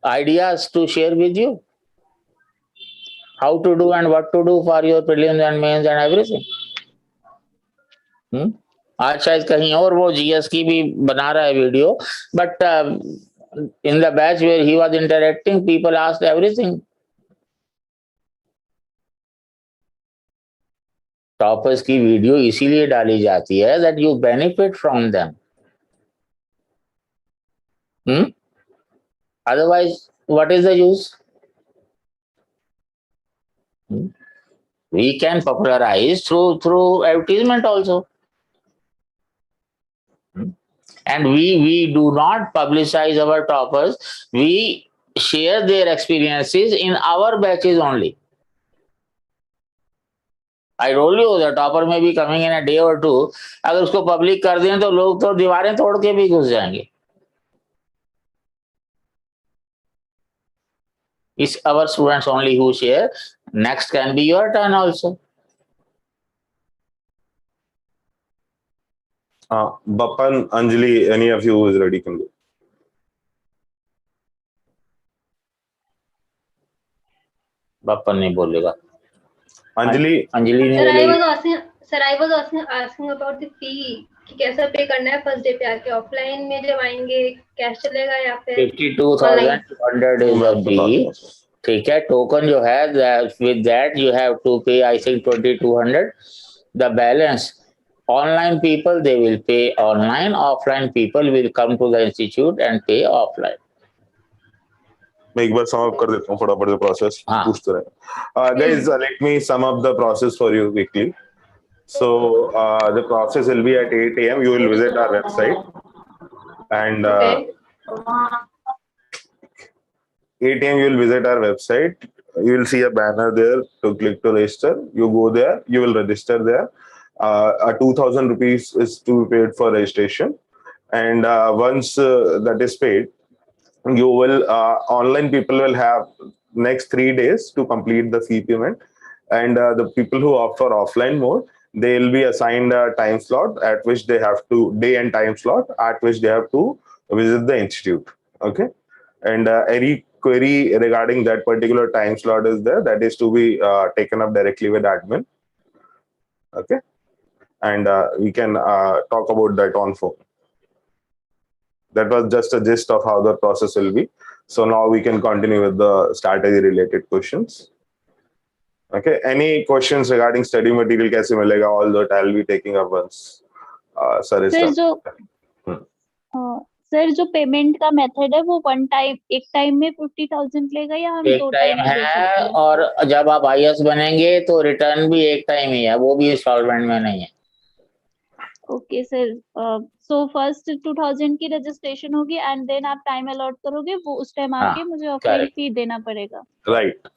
ideas to share with you. How to do and what to do for your prelims and mains and everything. आज शायद कहीं और वो GS की भी बना रहा है video, but in the batch where he was interacting, people asked everything. Toppers की वीडियो इसीलिए डाली जाती है that you benefit from them. Otherwise, what is the use? We can popularize through advertisement also. And we do not publicize our toppers. We share their experiences in our batches only. I told you the topper may be coming in a day or two. अगर उसको public कर दें तो लोग तो दीवारें तोड़ के भी घुस जाएंगे. It's our students only who share. Next can be your turn also. Bappan, Anjali, any of you who is ready can go. बापन नहीं बोलेगा। अंजलि अंजलि नहीं Sir, I बोलेगी। was asking about the fee कि कैसा पे करना है फर्स्ट डे पे आके, ऑफलाइन में जब आएंगे कैश चलेगा या फिर 52,200 is a fee. ठीक है, टोकन जो है with that you have to pay I think 2,200. The balance online people they will pay online, offline people will come to the institute and pay offline. मैं एक बार sum up कर देता हूँ फटाफट से प्रोसेस पूछते रहे। Guys, let me sum up the process for you quickly. So the process will be at 8 a.m. You will visit our website and 8 a.m. you will visit our website. You will see a banner there to click to register. You go there, you will register there. 2,000 rupees is to be paid for registration, and once that is paid, you will online people will have next 3 days to complete the fee payment, and the people who opt for offline mode, they will be assigned a time slot at which they have to day and time slot at which they have to visit the institute. Okay, and any query regarding that particular time slot is there, that is to be taken up directly with admin. Okay, and we can talk about that on phone. That was just a gist of how the process will be. So now we can continue with the strategy related questions. Okay, any questions regarding study material कैसे मिलेगा? All that I'll be taking up once sir is done. Sir जो payment का method है वो one time एक time में 50,000 लेगा या हम एक 2 टाइम टाइम में दे सकते है, हैं? और जब आप IAS बनेंगे तो रिटर्न भी एक टाइम ही है, वो भी इंस्टॉलमेंट में नहीं है। ओके सर, सो फर्स्ट 2,000 की रजिस्ट्रेशन होगी एंड देन आप टाइम अलॉट करोगे, वो उस टाइम आके मुझे ऑफलाइन फी देना पड़ेगा। राइट,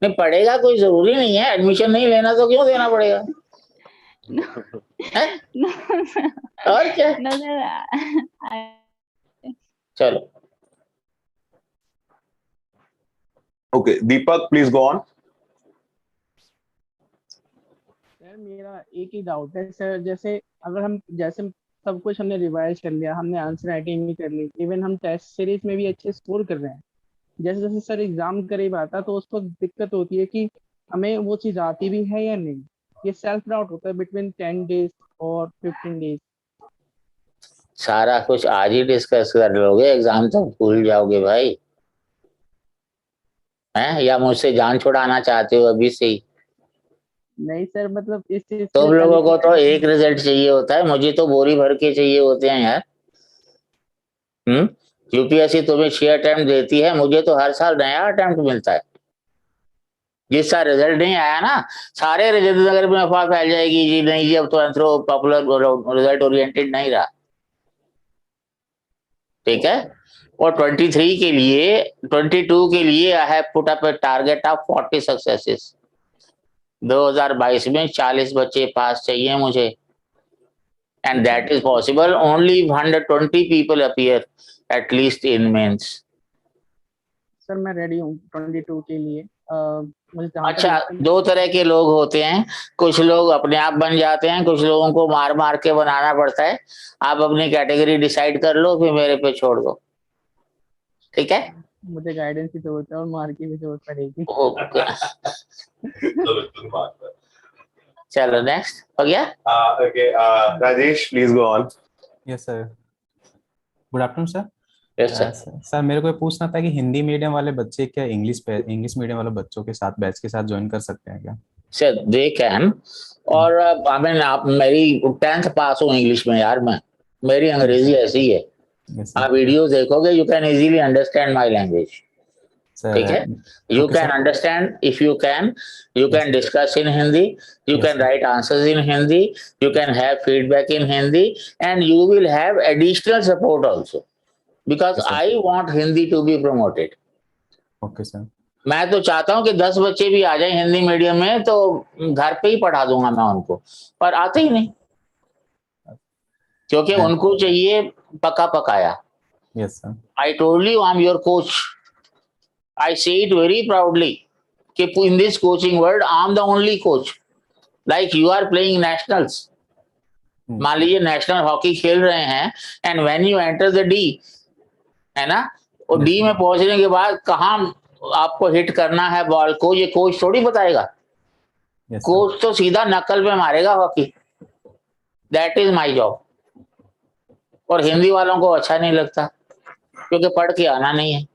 नहीं पड़ेगा, कोई जरूरी नहीं है, एडमिशन नहीं लेना तो क्यों देना पड़ेगा? और क्या? नो सर, चलो okay, Deepak please go on. Sir मेरा एक ही डाउट है सर, जैसे अगर हम जैसे सब कुछ हमने रिवाइज कर लिया, हमने आंसर राइटिंग भी कर ली, इवन हम टेस्ट सीरीज में भी अच्छे स्कोर कर रहे हैं, जैसे जैसे सर एग्जाम करीब आता तो उसको दिक्कत होती है कि हमें वो चीज आती भी है या नहीं। ये सेल्फ डाउट होता है बिटवीन 10 डेज और 15 डेज। सारा कुछ आज ही डिस्कस कर लोगे, एग्जाम तो भूल जाओगे भाई, हैं? या मुझसे जान छुड़ाना चाहते हो अभी से ही? नहीं सर, मतलब इस चीज तुम लोगों को तो एक रिजल्ट चाहिए होता है, मुझे तो बोरी भर के चाहिए होते हैं यार। यूपीएससी तुम्हें 6 अटेम्प्ट देती है, मुझे तो हर साल नया अटेम्प्ट मिलता है। जिसका रिजल्ट नहीं आया ना, सारे रिजल्ट नगर में अफवाह फैल जाएगी जी, नहीं जी अब तो एंथ्रो पॉपुलर रिजल्ट ओरिएंटेड नहीं रहा। ठीक है, और 23 के लिए 22 के लिए I have put up a target of 40 successes. 2022 में 40 बच्चे पास चाहिए मुझे, and that is possible only 120 people appear at least in mains. Sir मैं रेडी हूँ 22 के लिए। अच्छा, 2 तरह के लोग होते हैं, कुछ लोग अपने आप बन जाते हैं, कुछ लोगों को मार मार के बनाना पड़ता है। आप अपनी कैटेगरी डिसाइड कर लो, फिर मेरे पे छोड़ दो, ठीक है? मुझे गाइडेंस की जरूरत है और मार की भी जरूरत पड़ेगी। चलो नेक्स्ट हो गया। Okay, Rajesh please go on. Yes sir, good afternoon sir. Yes sir. Sir मेरे को ये पूछना था कि हिंदी मीडियम वाले बच्चे क्या इंग्लिश मीडियम वाले बच्चों के साथ बैच के साथ ज्वाइन कर सकते हैं क्या? सर दे कैन, और आप मेरी 10th पास हूँ इंग्लिश में यार, मेरी अंग्रेजी ऐसी है, आप वीडियो देखोगे you can easily understand my language. ठीक है, you can understand, if you can discuss in Hindi, you can write answers in Hindi, you can have feedback in Hindi, and you will have additional support also, because I want Hindi to be promoted. Okay sir. मैं तो चाहता हूं कि 10 बच्चे भी आ जाए Hindi medium में तो घर पे ही पढ़ा दूंगा मैं उनको, पर आते ही नहीं, क्योंकि उनको चाहिए पका पकाया। Yes sir. I told you I am your coach, I say it very proudly that in this coaching world I am the only coach. Like you are playing nationals, मान लीजिए नेशनल हॉकी खेल रहे हैं, and when you enter the D, है ना, और D में पहुंचने के बाद कहाँ आपको हिट करना है बॉल को, ये कोच थोड़ी बताएगा। कोच तो सीधा नकल में मारेगा hockey. That is my job. और हिंदी वालों को अच्छा नहीं लगता क्योंकि पढ़ के आना नहीं है।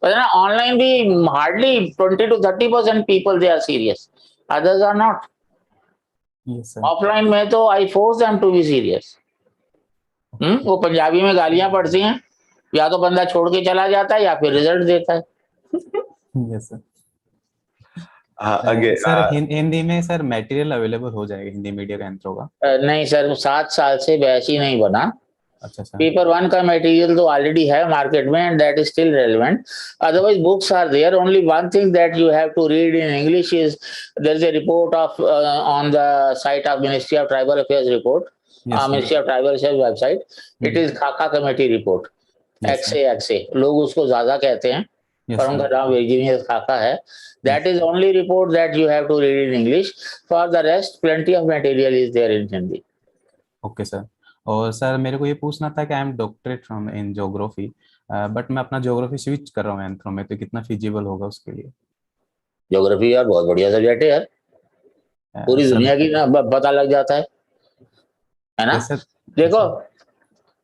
पर ना ऑनलाइन भी hardly 20 to 30% people they are serious, others are not. Offline में तो I force them to be serious. वो पंजाबी में गालियां पड़ती हैं, या तो बंदा छोड़ के चला जाता है या फिर रिजल्ट देता है। Yes sir. सर हिंदी में सर मटेरियल अवेलेबल हो जाएगा हिंदी मीडिया का एंथ्रो का? नहीं सर, 7 साल से बैच ही नहीं बना। अच्छा सर। पेपर 1 का मटेरियल तो ऑलरेडी है मार्केट में and that is still relevant. Otherwise books are there. Only one thing that you have to read in English is there is a report of on the site of ministry of tribal affairs report, ministry of tribal affairs website. It is खाका committee report, XA। लोग उसको ज्यादा कहते हैं पर उनका नाम वर्जीनियस खाका है। That is only report that you have to read in English. For the rest plenty of material is there in Hindi. Okay sir. और सर मेरे को ये पूछना था कि I am doctorate from in geography, but मैं अपना ज्योग्राफी स्विच कर रहा हूँ एंथ्रो में, तो कितना फिजिबल होगा उसके लिए? ज्योग्राफी यार बहुत बढ़िया सब्जेक्ट है यार, पूरी दुनिया की ना पता लग जाता है ना। देखो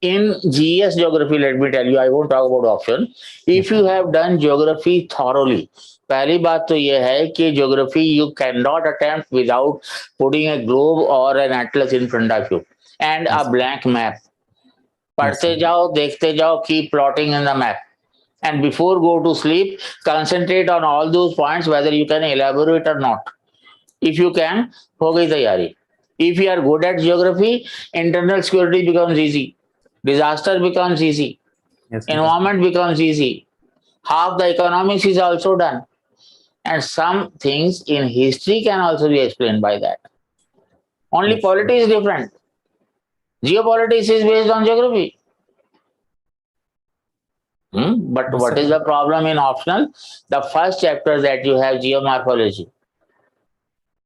in GS geography, let me tell you, I won't talk about option. If you have done geography thoroughly, पहली बात तो ये है कि geography you cannot attempt without putting a globe or an atlas in front of you and a blank map. पढ़ते जाओ, देखते जाओ, keep plotting in the map, and before go to sleep, concentrate on all those points whether you can elaborate or not. If you can, हो गई तैयारी. If you are good at geography, internal security becomes easy. Disaster becomes easy. Environment becomes easy. Half the economics is also done. And some things in history can also be explained by that. Only politics is different. Geopolitics is based on geography. But what is the problem in optional? The first chapter that you have geomorphology.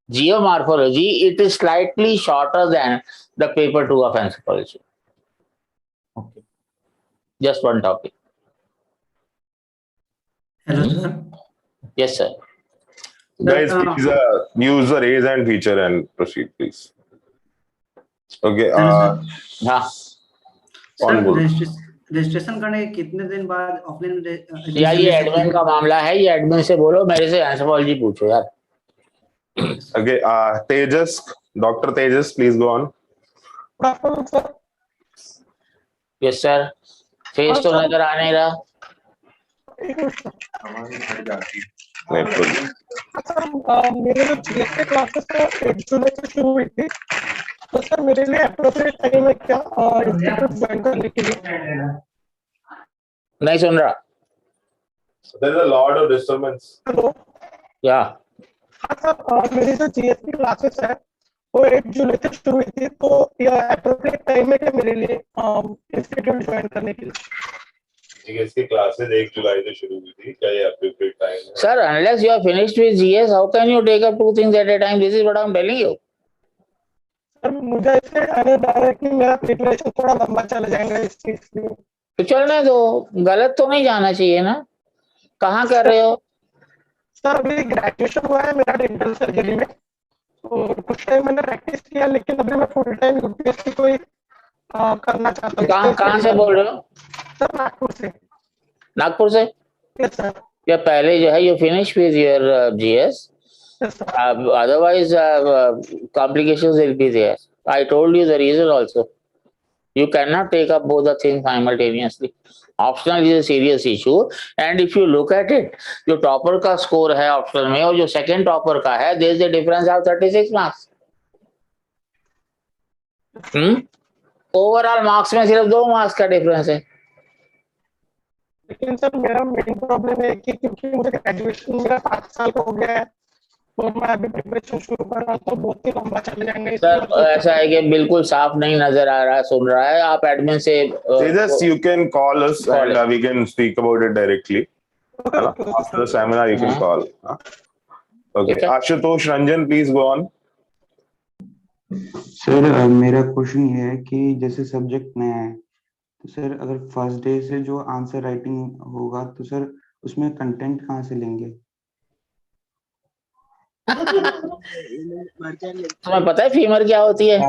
Geomorphology, it is slightly shorter than the paper 2 of anthropology. Okay. Just one topic. Hello, sir. Yes, sir. Guys, please use the raise hand feature and proceed, please. Okay. Sir registration करने के कितने दिन बाद offline? या ये admin का मामला है, ये एडमिन से बोलो, मेरे से एंथ्रोपोलॉजी पूछो यार। Okay. Tejas, Dr. Tejas, please go on. Yes, sir. Face तो नजर आ नहीं रहा। मेरे जो जीएस के क्लासेस है 1 जुलाई से शुरू हुई थी, तो सर मेरे लिए अप्रोप्रिएट टाइम है क्या इंस्टीट्यूट ज्वाइन करने के लिए? नहीं सुन रहा। There is a lot of disturbance. Hello. क्या? हाँ सर, मेरी जो जीएस की क्लासेस है वो 1 जुलाई से शुरू हुई थी, तो यह अप्रोप्रिएट टाइम है क्या मेरे लिए इंस्टीट्यूट ज्वाइन करने के लिए? GS की क्लासेस 1 जुलाई से शुरू हुई थी, क्या ये appropriate time है? Sir, unless you are finished with GS, how can you take up 2 things at a time? This is what I am telling you. Sir मुझे इससे डर है कि मेरा प्रिपरेशन थोड़ा लंबा चला जाएगा इस चीज में। तो चलने दो, गलत तो नहीं जाना चाहिए ना। कहाँ कर रहे हो? सर अभी ग्रेजुएशन हुआ है मेरा डेंटल सर्जरी में, तो कुछ टाइम मैंने प्रैक्टिस किया, लेकिन अभी मैं फुल टाइम यूपीएससी को ही करना चाहता हूँ। कहाँ से बोल रहे हो? सर नागपुर से। नागपुर से? Yes sir. या पहले जो है you finish with your GS. Otherwise complications will be there. I told you the reason also. You cannot take up both the things simultaneously. Optional is a serious issue, and if you look at it, जो topper का score है optional में और जो second topper का है, there is a difference of 36 marks. Overall marks में सिर्फ 2 मार्क्स का डिफरेंस है। लेकिन सर मेरा मेन प्रॉब्लम है कि क्योंकि मुझे ग्रेजुएशन मेरा 7 साल हो गया है, तो मैं अभी प्रिपरेशन शुरू कर रहा हूँ, तो बहुत ही लंबा चले जाएंगे। सर ऐसा है कि बिल्कुल साफ नहीं नजर आ रहा, सुन रहा है। आप एडमिन से Tejas, you can call us and we can speak about it directly. After the seminar, you can call. Okay. Ashutosh Ranjan, please go on. Sir मेरा क्वेश्चन ये है कि जैसे सब्जेक्ट नया है, तो सर अगर फर्स्ट डे से जो आंसर राइटिंग होगा, तो सर उसमें कंटेंट कहाँ से लेंगे? तुम्हें पता है फीमर क्या होती है?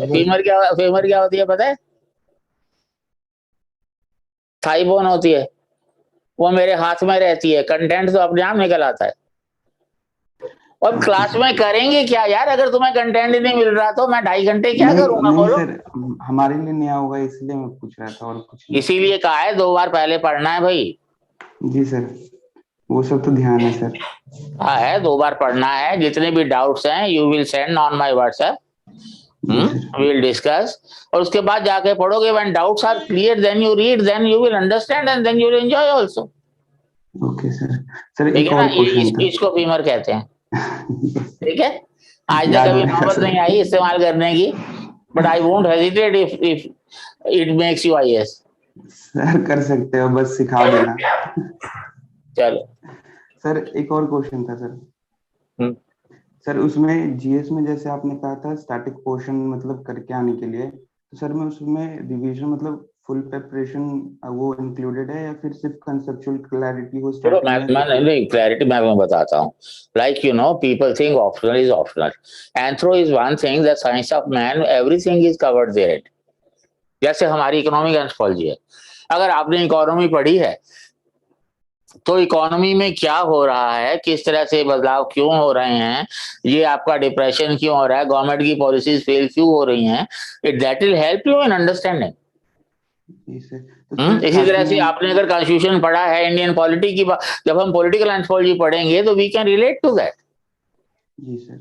फीमर क्या होती है पता है? थाई बोन होती है, वो मेरे हाथ में रहती है, कंटेंट तो अपने आप निकल आता है। और क्लास में करेंगे क्या यार, अगर तुम्हें कंटेंट ही नहीं मिल रहा तो मैं 2.5 घंटे क्या करूंगा नहीं बोलो? सर, हमारे लिए नया होगा इसलिए मैं पूछ रहा था, और कुछ नहीं। इसीलिए कहा है 2 बार पहले पढ़ना है भाई। जी सर, वो सब तो ध्यान है सर। हाँ है, 2 बार पढ़ना है। जितने भी डाउट्स हैं you will send on my WhatsApp, we will discuss, और उसके बाद जाके पढ़ोगे। When doubts are clear then you read, then you will understand and then you will enjoy also. Okay sir. Sir ठीक एक है ना, और क्वेश्चन था। इसको फीमर कहते हैं। ठीक है, आज तक याद हो कभी जाएगा नौबत सर। नहीं आई इस्तेमाल करने की, but I won't hesitate if it makes you IAS. Sir कर सकते हो, बस सिखा देना। चलो सर एक और क्वेश्चन था सर। सर उसमें जीएस में जैसे आपने कहा था स्टैटिक पोर्शन मतलब करके आने के लिए, तो सर मैं उसमें रिवीजन मतलब फुल प्रिपरेशन वो इंक्लूडेड है या फिर सिर्फ कंसेप्चुअल क्लैरिटी हो चलो स्टार्टिंग में? मैं नहीं, क्लैरिटी मैं बताता हूँ। Like you know people think optional is optional, anthro is one thing, the science of man, everything is covered there. जैसे हमारी इकोनॉमिक एंथ्रोपॉलजी है, अगर आपने इकोनॉमी पढ़ी है तो इकोनॉमी में क्या हो रहा है, किस तरह से बदलाव क्यों हो रहे हैं, ये आपका डिप्रेशन क्यों हो रहा है, गवर्नमेंट की पॉलिसीज फेल क्यों हो रही हैं, it that will help you in understanding. इसी तरह से आपने अगर कॉन्स्टिट्यूशन पढ़ा है, इंडियन पॉलिटी की जब हम पॉलिटिकल एंथ्रोपॉलजी पढ़ेंगे तो we can relate to that. जी सर।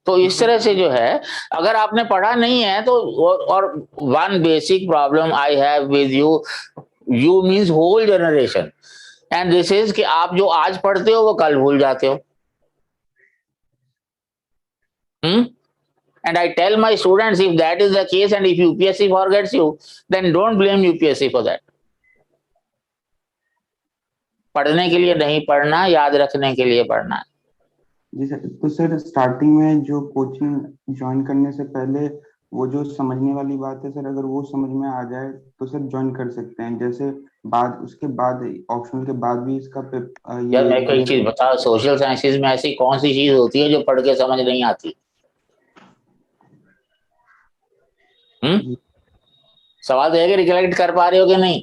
तो इस तरह से जो है, अगर आपने पढ़ा नहीं है तो, और one basic problem I have with you, you means whole generation, and this is कि आप जो आज पढ़ते हो वो कल भूल जाते हो। And I tell my students, if that is the case and if UPSC forgets you, then don't blame UPSC for that. पढ़ने के लिए नहीं पढ़ना, याद रखने के लिए पढ़ना। जी सर, तो सर स्टार्टिंग में जो कोचिंग ज्वाइन करने से पहले वो जो समझने वाली बात है सर, अगर वो समझ में आ जाए तो सर ज्वाइन कर सकते हैं, जैसे बाद उसके बाद ऑप्शनल के बाद भी इसका यार मैं कोई चीज बता, सोशल साइंसेज में ऐसी कौन सी चीज होती है जो पढ़ के समझ नहीं आती? सवाल तो है कि रिकलेक्ट कर पा रहे हो कि नहीं?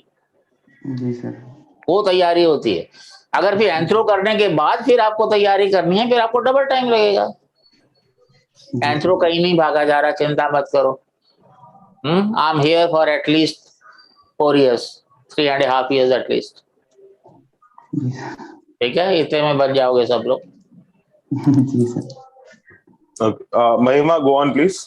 जी सर। वो तैयारी होती है। अगर फिर एंथ्रो करने के बाद फिर आपको तैयारी करनी है, फिर आपको डबल टाइम लगेगा। एंथ्रो कहीं नहीं भागा जा रहा, चिंता मत करो। I am here for at least 4 years, 3.5 years at least. ठीक है, इतने में बन जाओगे सब लोग। जी सर। महिमा, गो ऑन प्लीज।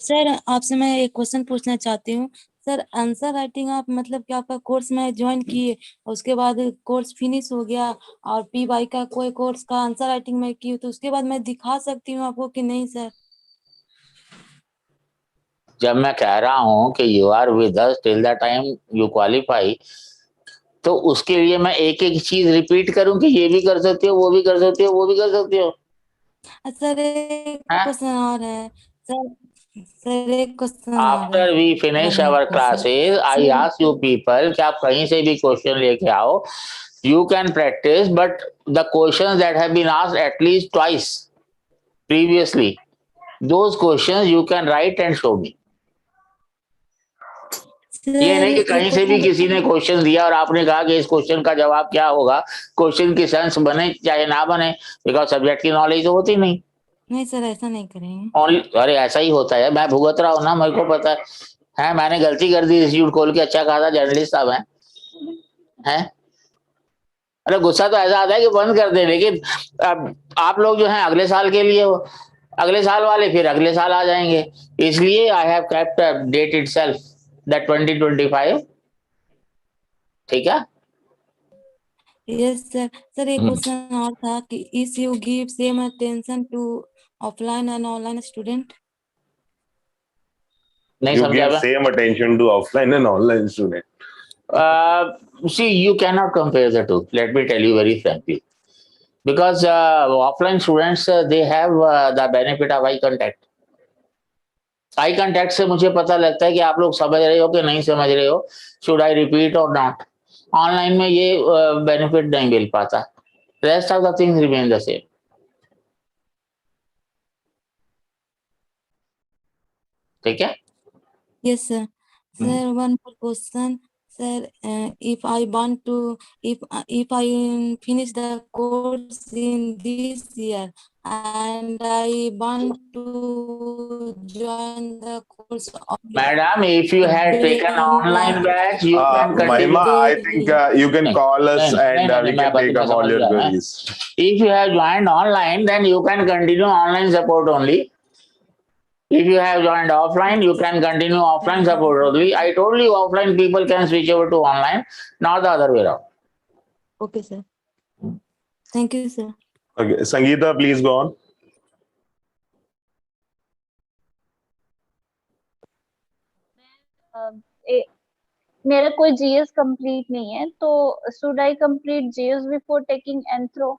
सर आपसे मैं एक क्वेश्चन पूछना चाहती हूँ। सर आंसर राइटिंग आप मतलब कि आपका कोर्स में ज्वाइन किए, उसके बाद कोर्स फिनिश हो गया और पी वाई का कोई कोर्स का आंसर राइटिंग में की, तो उसके बाद मैं दिखा सकती हूँ आपको कि नहीं सर? जब मैं कह रहा हूँ कि you are with us till the time you qualify, तो उसके लिए मैं एक एक चीज रिपीट करूं कि ये भी कर सकते हो, वो भी कर सकते हो, वो भी कर सकते हो। सर एक क्वेश्चन और है सर एक क्वेश्चन और है। After we finish our classes I ask you people कि आप कहीं से भी क्वेश्चन लेके आओ, you can practice, but the questions that have been asked at least twice previously, those questions you can write and show me. ये नहीं कि कहीं से भी किसी ने क्वेश्चन दिया और आपने कहा कि इस क्वेश्चन का जवाब क्या होगा, क्वेश्चन की सेंस बने चाहे ना बने, बिकॉज सब्जेक्ट की नॉलेज तो होती नहीं। नहीं सर ऐसा नहीं करेंगे। ओनली, अरे ऐसा ही होता है, मैं भुगत रहा हूँ ना, मेरे को पता है मैंने गलती कर दी, इंस्टीट्यूट खोल के अच्छा खासा जर्नलिस्ट साहब है। अरे गुस्सा तो ऐसा आता है कि बंद कर दे, लेकिन अब आप लोग जो हैं अगले साल के लिए हो, अगले साल वाले फिर अगले साल आ जाएंगे, इसलिए I have kept date itself that 2025। ठीक है। Yes sir. सर एक क्वेश्चन और था कि if you give same attention to offline and online student? नहीं You समझा give मैं। same attention to offline and online student. See, you cannot compare the two. Let me tell you very frankly, because offline students they have the benefit of eye contact. Eye contact से मुझे पता लगता है कि आप लोग समझ रहे हो कि नहीं समझ रहे हो, शुड आई रिपीट और नॉट। ऑनलाइन में ये बेनिफिट नहीं मिल पाता, rest of the things remain the same. ठीक है? Yes, sir. Sir, one more question. Sir, if I want to, if I finish the course in this year and I want to join the course Madam, if you had taken online batch, you can continue. Mahima, I think you can call us and we can take up all your queries. If you have joined online, then you can continue online support only. If you have joined offline, you can continue offline support only. I told you offline people can switch over to online, not the other way around. Okay, sir. Thank you, sir. Okay, Sangeeta, please go on. मेरा कोई GS complete नहीं है, तो should I complete GS before taking anthro?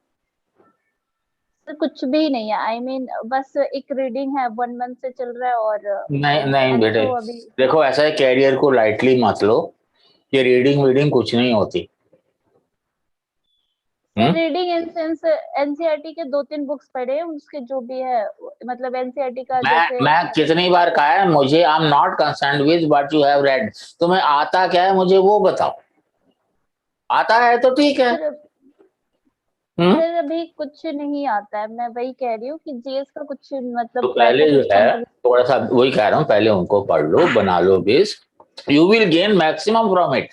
कुछ भी नहीं है, I mean बस एक रीडिंग है, 1 मंथ से चल रहा है और नहीं नहीं बेटे, अभी देखो ऐसा है, कैरियर को लाइटली मत लो, ये रीडिंग वीडिंग कुछ नहीं होती। रीडिंग इन सेंस एनसीईआरटी के 2-3 बुक्स पढ़े, उसके जो भी है, मतलब एनसीईआरटी का जैसे मैं कितनी बार कहा है, मुझे आई am not concerned with what you have read. तुम्हें आता क्या है मुझे वो बताओ, आता है तो ठीक है। सर अभी कुछ नहीं आता है, मैं वही कह रही हूँ कि जीएस का कुछ मतलब तो पहले जो है थोड़ा सा वही कह रहा हूँ, पहले उनको पढ़ लो, बना लो base, you will gain maximum from it.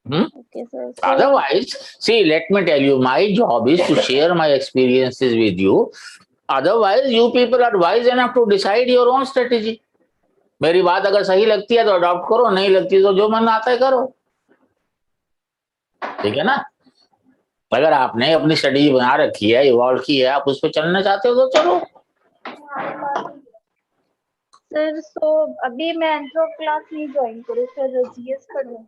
Okay, sir. So, otherwise, see, let me tell you, my job is to share my experiences with you. Otherwise, you people are wise enough to decide your own strategy. मेरी बात अगर सही लगती है तो adopt करो, नहीं लगती तो जो मन आता है करो। ठीक है ना? अगर आपने अपनी स्ट्रेटेजी बना रखी है, इवॉल्व की है, आप उस पर चलना चाहते हो तो चलो। सर सो अभी मैं एंथ्रो क्लास नहीं ज्वाइन करूँ, सर जीएस करूँ?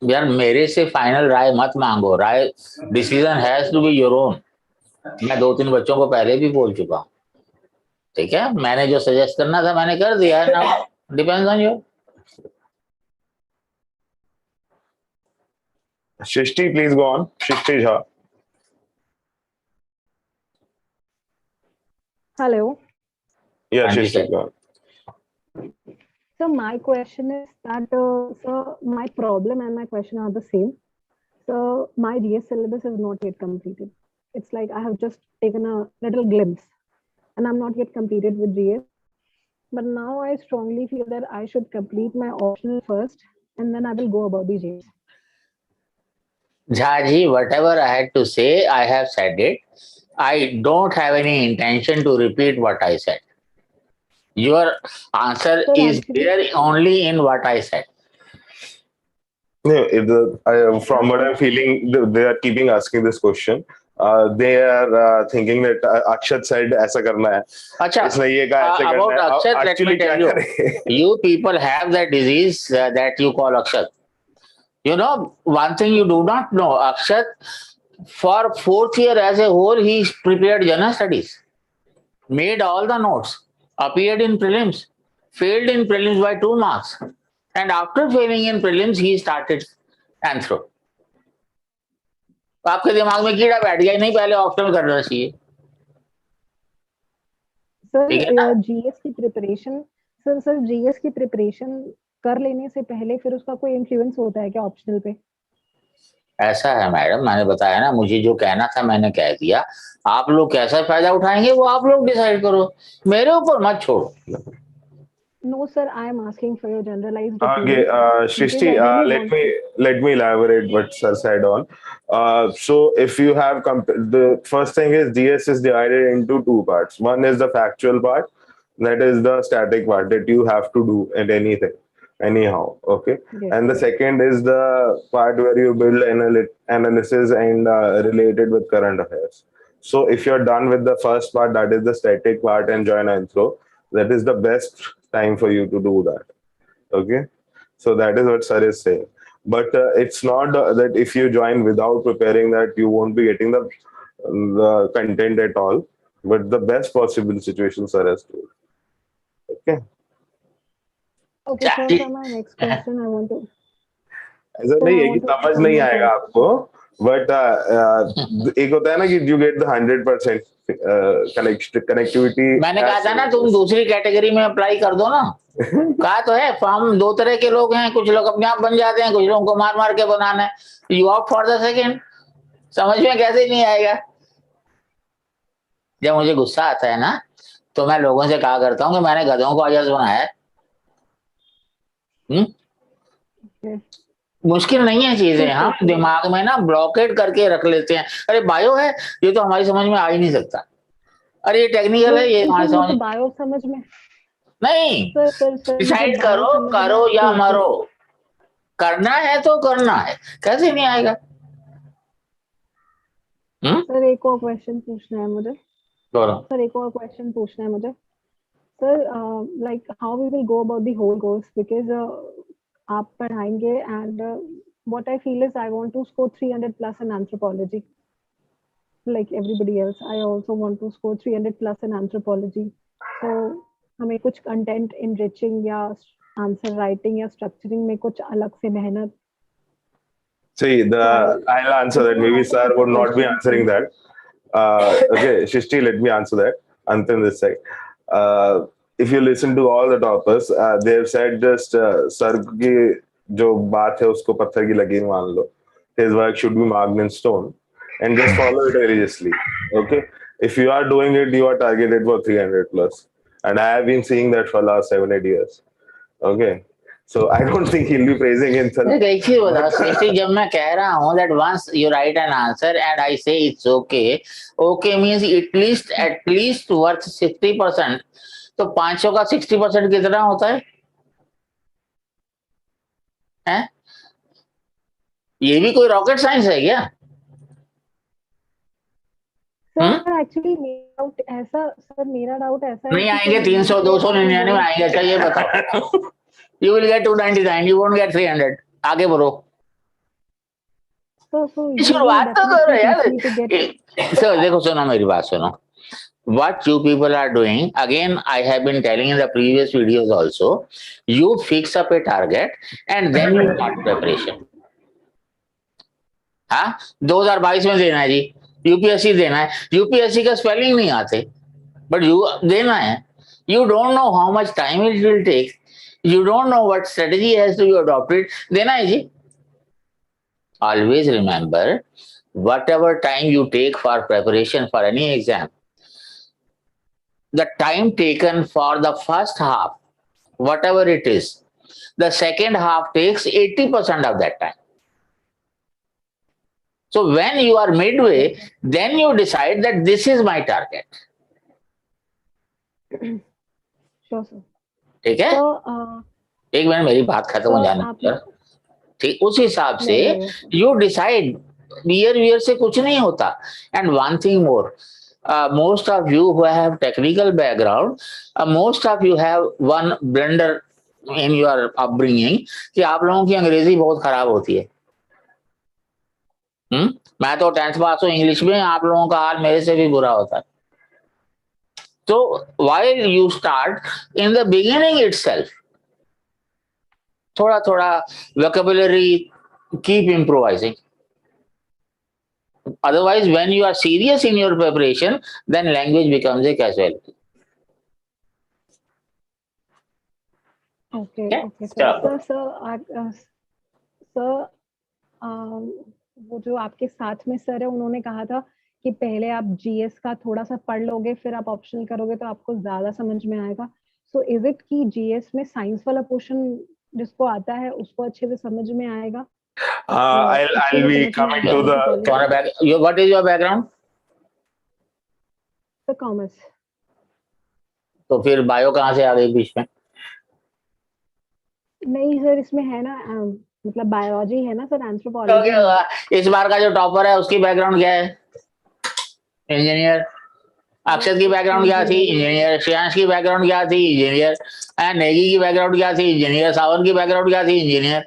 यार मेरे से फाइनल राय मत मांगो, राय decision has to be your own. मैं 2-3 बच्चों को पहले भी बोल चुका हूँ। ठीक है, मैंने जो सजेस्ट करना था मैंने कर दिया है ना, depends on you. Shishti, please go on. Shishti Jha. Hello. Yeah, Shishti, go on. So my question is that, so my problem and my question are the same. So my GS syllabus is not yet completed. It's like I have just taken a little glimpse and I'm not yet completed with GS. But now I strongly feel that I should complete my optional first and then I will go about the GS. Jhaji, whatever I had to say, I have said it. I don't have any intention to repeat what I said. Your answer is there only in what I said. No, from what I'm feeling, they are keeping asking this question. They are thinking that Akshat said ऐसा करना है, इसने ये कहा ऐसे करना है. About Akshat, let me tell you, you people have that disease that you call Akshat. You know, one thing you do not know, Akshat, for 4th year as a whole, he prepared general studies, made all the notes, appeared in prelims, failed in prelims by 2 marks. And after failing in prelims, he started anthro. तो आपके दिमाग में कीड़ा बैठ गया, नहीं पहले optional करना चाहिए। सर जीएस की प्रिपरेशन, सर जीएस की प्रिपरेशन कर लेने से पहले फिर उसका कोई इन्फ्लुएंस होता है क्या ऑप्शनल पे? ऐसा है मैडम, मैंने बताया ना, मुझे जो कहना था मैंने कह दिया। आप लोग कैसा फायदा उठाएंगे वो आप लोग डिसाइड करो, मेरे ऊपर मत छोड़ो। No, sir, I am asking for your generalized opinion. Okay, Shishti, let me elaborate what sir said on. So if you have the first thing is GS is divided into 2 parts. One is the factual part, that is the static part that you have to do at anything, anyhow. Okay, yes. And the second is the part where you build analysis and related with current affairs. So if you're done with the first part, that is the static part, and join Anthro, that is the best time for you to do that. Okay, so that is what sir is saying. But it's not that if you join without preparing that you won't be getting the content at all. But the best possible situation sir has told. Okay. Okay, sir. For my next question, I want to. ऐसा नहीं है कि समझ नहीं आएगा आपको, but एक होता है ना कि यू गेट द 100% कनेक्टिविटी. मैंने कहा था ना तुम दूसरी कैटेगरी में अप्लाई कर दो ना. कहा तो है, फॉर्म दो तरह के लोग हैं, कुछ लोग अपने आप बन जाते हैं, कुछ लोगों को मार मार के बनाना है. You opt for the second. समझ में कैसे नहीं आएगा. जब मुझे गुस्सा आता है ना तो मैं लोगों से कहा करता हूँ कि मैंने गधों को अजस बनाया है. मुश्किल नहीं है चीजें, हम दिमाग में ना ब्लॉकेट करके रख लेते हैं. अरे बायो है, ये तो हमारी समझ में आ ही नहीं सकता. अरे ये टेक्निकल है, ये हमारी समझ बायो समझ में नहीं. डिसाइड करो या मरो. करना है तो करना है, कैसे नहीं आएगा. सर एक और क्वेश्चन पूछना है मुझे. सर एक और क्वेश्चन पूछना है मुझे. Sir like how we will go about the whole course, because आप पढ़ाएंगे and what I feel is I want to score 300 plus in anthropology. Like everybody else, I also want to score 300 plus in anthropology. So हमें कुछ content enriching या answer writing या structuring में कुछ अलग से मेहनत. See, I'll answer that. Maybe sir would not be answering that. Okay, Shishti, let me answer that. Antin this side. If you listen to all the toppers, they have said just sir की जो बात है उसको पत्थर की लकीर मान लो. His work should be marked in stone, and just follow it religiously. Okay, if you are doing it, you are targeted for 300 plus, and I have been seeing that for last 7-8 years. Okay. So I don't think he'll be praising himself. देखिए बताओ, जब मैं कह रहा हूँ that once you write an answer and I say it's okay, okay means at least worth 60%. तो 500 का 60% कितना होता है? हैं? ये भी कोई रॉकेट साइंस है क्या? सर एक्चुअली मेरा डाउट ऐसा है. नहीं आएंगे 300, 299 आएंगे. अच्छा ये बताओ. You will get 299. You won't get 300. आगे बढ़ो. शुरुआत तो करो यार. सर देखो, सुनो मेरी बात सुनो. What you people are doing, again I have been telling in the previous videos also, you fix up a target and then you start preparation. हाँ, 2022 में देना है जी, यूपीएससी देना है. यूपीएससी का स्पेलिंग नहीं आते, बट यू देना है. You don't know how much time it will take. You don't know what strategy has to be adopted. देना है जी. Always remember, whatever time you take for preparation for any exam, the time taken for the first half, whatever it is, the second half takes 80% of that time. So when you are midway, then you decide that this is my target. Sure, sir. ठीक है. एक minute, मेरी बात खत्म हो जाने दो. ठीक, उस हिसाब से यू डिसाइड. ईयर से कुछ नहीं होता. And one thing more, most of you who have technical background, most of you have one blunder in your upbringing कि आप लोगों की अंग्रेजी बहुत खराब होती है. मैं तो 10th पास हूँ इंग्लिश में, आप लोगों का हाल मेरे से भी बुरा होता है. So while you start in the beginning itself, थोड़ा थोड़ा vocabulary, keep improvising. Otherwise, when you are serious in your preparation, then language becomes a casualty. Okay, sir, वो जो आपके साथ में सर है, उन्होंने कहा था कि पहले आप जीएस का थोड़ा सा पढ़ लोगे, फिर आप ऑप्शनल करोगे तो आपको ज्यादा समझ में आएगा. सो इज इट कि जीएस में साइंस वाला पोर्शन जिसको आता है उसको अच्छे से समझ में आएगा? I'll be coming to the. What is your background? The commerce. तो फिर बायो कहाँ से आ गई बीच में? नहीं सर, इसमें है ना, मतलब बायोलॉजी है ना सर, एंथ्रोपोलॉजी. इस बार का जो टॉपर है उसकी बैकग्राउंड क्या है? इंजीनियर. अक्षत की बैकग्राउंड क्या थी? इंजीनियर. श्रेयांश की बैकग्राउंड क्या थी? इंजीनियर. नेगी की बैकग्राउंड क्या थी? इंजीनियर. सावन की बैकग्राउंड क्या थी? इंजीनियर.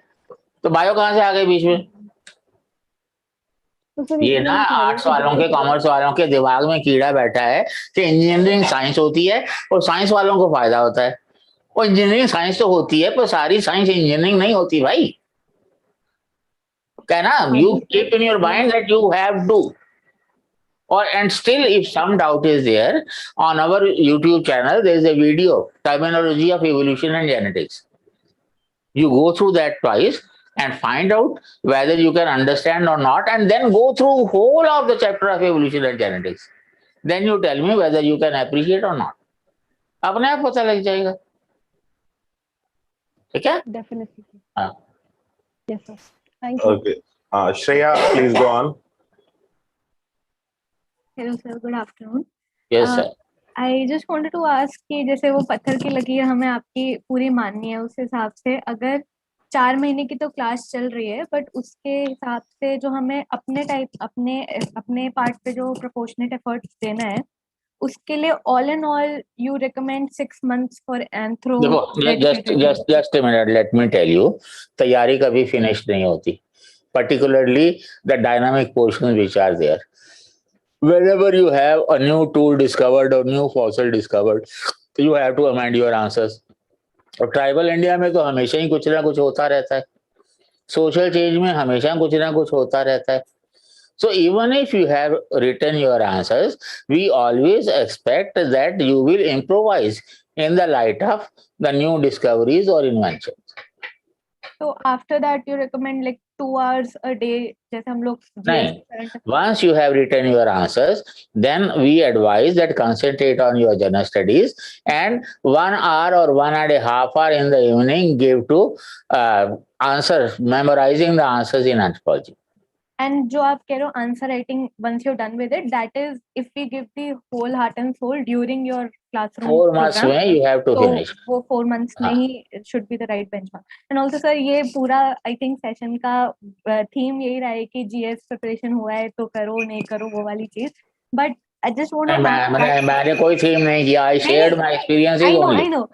तो बायो कहाँ से आ गए बीच में? ये ना आर्ट्स वालों के, कॉमर्स वालों के दिमाग में कीड़ा बैठा है कि इंजीनियरिंग साइंस होती है और साइंस वालों को फायदा होता है. वो इंजीनियरिंग साइंस तो होती है, पर सारी साइंस इंजीनियरिंग नहीं होती भाई. क्या ना, you keep in your mind that you have to. Or and still, if some doubt is there, on our YouTube channel there is a video, terminology of evolution and genetics. You go through that twice and find out whether you can understand or not, and then go through whole of the chapter of evolution and genetics. Then you tell me whether you can appreciate or not. अपने आप पता लग जाएगा. ठीक है? Definitely. हाँ. Yes, sir. Thank you. Okay. Shreya, please go on. Hello, sir. Good afternoon. Yes, sir. I just wanted to ask कि जैसे वो पत्थर की लकीर हमें आपकी पूरी माननी है, उस हिसाब से अगर 4 महीने की तो क्लास चल रही है, बट उसके हिसाब से जो हमें अपने पार्ट पे जो प्रोपोर्शनेट एफर्ट्स देना है, उसके लिए all and all you recommend 6 months for anthro. देखो, just a minute, let me tell you, तैयारी कभी फिनिश नहीं होती, particularly the dynamic portions which are there. Whenever you have a new tool discovered or new fossil discovered, you have to amend your answers. और tribal India में तो हमेशा ही कुछ ना कुछ होता रहता है. सोशल चेंज में हमेशा कुछ ना कुछ होता रहता है. So even if you have written your answers, we always expect that you will improvise in the light of the new discoveries or inventions. So after that you recommend like 2 hours a day, जैसे हम लोग नहीं, once you have written your answers, then we advise that concentrate on your general studies and 1 hour or 1.5 hours in the evening give to answers, memorizing the answers in anthropology. And जो आप कह रहे हो answer writing, once you're done with it, that is if we give the whole heart and soul during your classroom 4 months program, में you have to तो finish. वो 4 months में ही should be the right benchmark. And also sir, ये पूरा I think session का theme यही रहा है कि GS preparation हुआ है तो करो, नहीं करो वो वाली चीज. But I just want to मैंने कोई थीम नहीं किया. I shared my experiences only. I know.